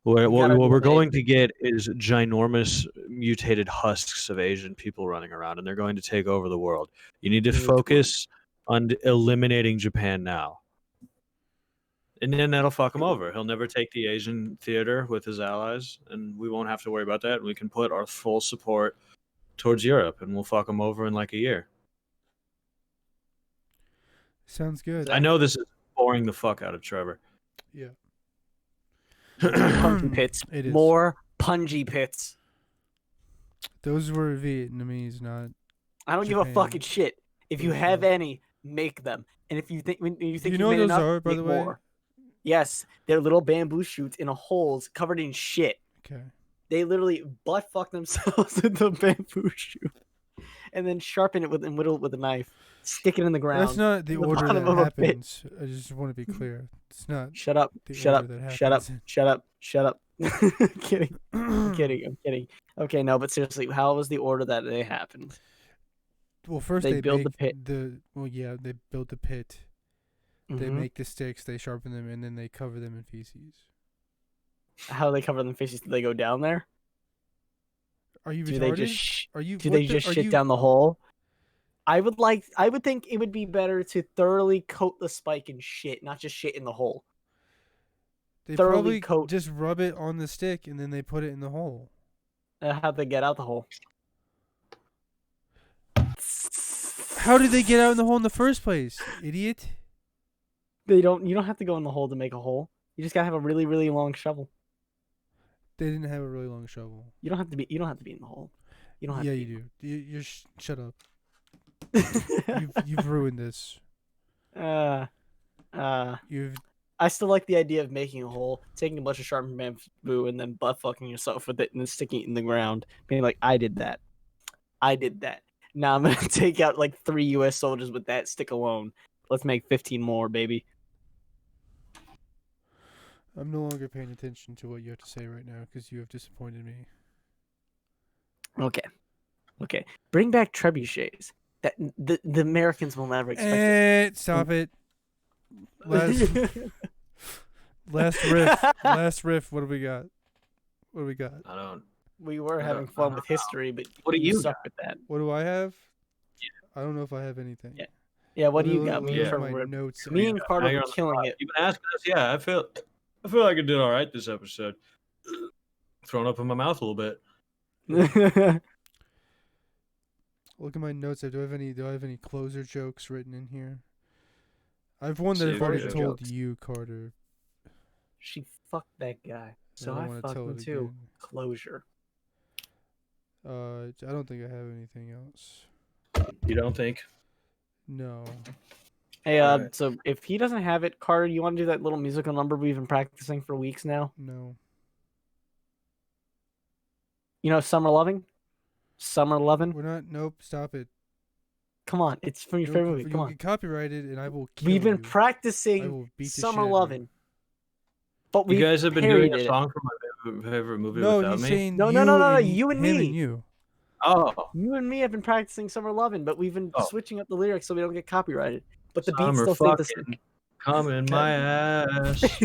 What we're going to get is ginormous mutated husks of Asian people running around, and they're going to take over the world. You need to focus on eliminating Japan now. And then that'll fuck him over. He'll never take the Asian theater with his allies, and we won't have to worry about that. We can put our full support towards Europe, and we'll fuck him over in like a year. Sounds good. I know this is boring the fuck out of Trevor. Yeah. Punji pits. It is. More punji pits. Those were Vietnamese, not. I don't give a Japan. fucking shit. If you have any, make them. And if you think when you think You know made what those enough, are, by make the way? more. Yes, they're little bamboo shoots in a holes covered in shit. Okay. They literally butt fuck themselves with the bamboo shoot, and then sharpen it and whittle it with a knife. Stick it in the ground. That's not the in the order bottom that of a pit. happens. I just want to be clear. It's not. Shut up! the Shut up! order that Shut up! happens. Shut up! Shut up! I'm kidding! I'm kidding! Okay, no, but seriously, how was the order that they happened? Well, first They they build the make pit. they built the pit, They Mhm. make the sticks, they sharpen them, and then they cover them in feces. How do they cover them faces? Do they go down there? Are you Do retarded? they just Are you? do what they the, just are shit you? down the hole? I would think it would be better to thoroughly coat the spike in shit, not just shit in the hole. They thoroughly probably coat- just rub it on the stick and then they put it in the hole. How'd they get out the hole? How did they get out in the hole in the first place, idiot? You don't have to go in the hole to make a hole. You just gotta have a really, really long shovel. They didn't have a really long shovel. You don't have to be in the hole. You don't have Yeah, to you do. You're shut up. do. You've ruined this. You've I still like the idea of making a hole, taking a bunch of sharpened bamboo, and then butt fucking yourself with it, and then sticking it in the ground, being like, "I did that. I did that." Now I'm gonna take out like 3 U.S. soldiers with that stick alone. Let's make 15 more, baby. I'm no longer paying attention to what you have to say right now because you have disappointed me. Okay. Bring back trebuchets. That the Americans will never expect. Stop it. Last riff. What do we got? I don't. We were I having don't- fun with history, but What do you suck with that? What do I have? I don't know if I have anything. Yeah. Yeah, what do you Let got? me Me and look at Trevor my were- notes. Me and Carter Now you're were on the killing spot. it. You've been asking us. Yeah, I feel like I did all right this episode. Thrown up in my mouth a little bit. Look at my notes. Do I have any closer jokes written in here? I've one that Save I've already your told jokes. you, Carter. She fucked that guy, so I don't I wanna fucked tell him it too. again. Closure. I don't think I have anything else. You don't think? No. Hey, Alright. so if he doesn't have it, Carter, you want to do that little musical number we've been practicing for weeks now? No. You know, Summer Loving? Summer Loving? We're not. Nope. Stop it. Come on, it's from your favorite movie. Come You'll on. get copyrighted, and I will kill We've been you. I practicing will beat the shit Summer out of you. Loving. But we You guys have been doing parodied a it. song for my favorite movie No, without he's me. saying No, you no, no, no, and you and him me. and you. Oh, You and me have been practicing Summer Lovin', but we've been Oh. switching up the lyrics so we don't get copyrighted. But the beats summer still stay the fucking same. come in my ass.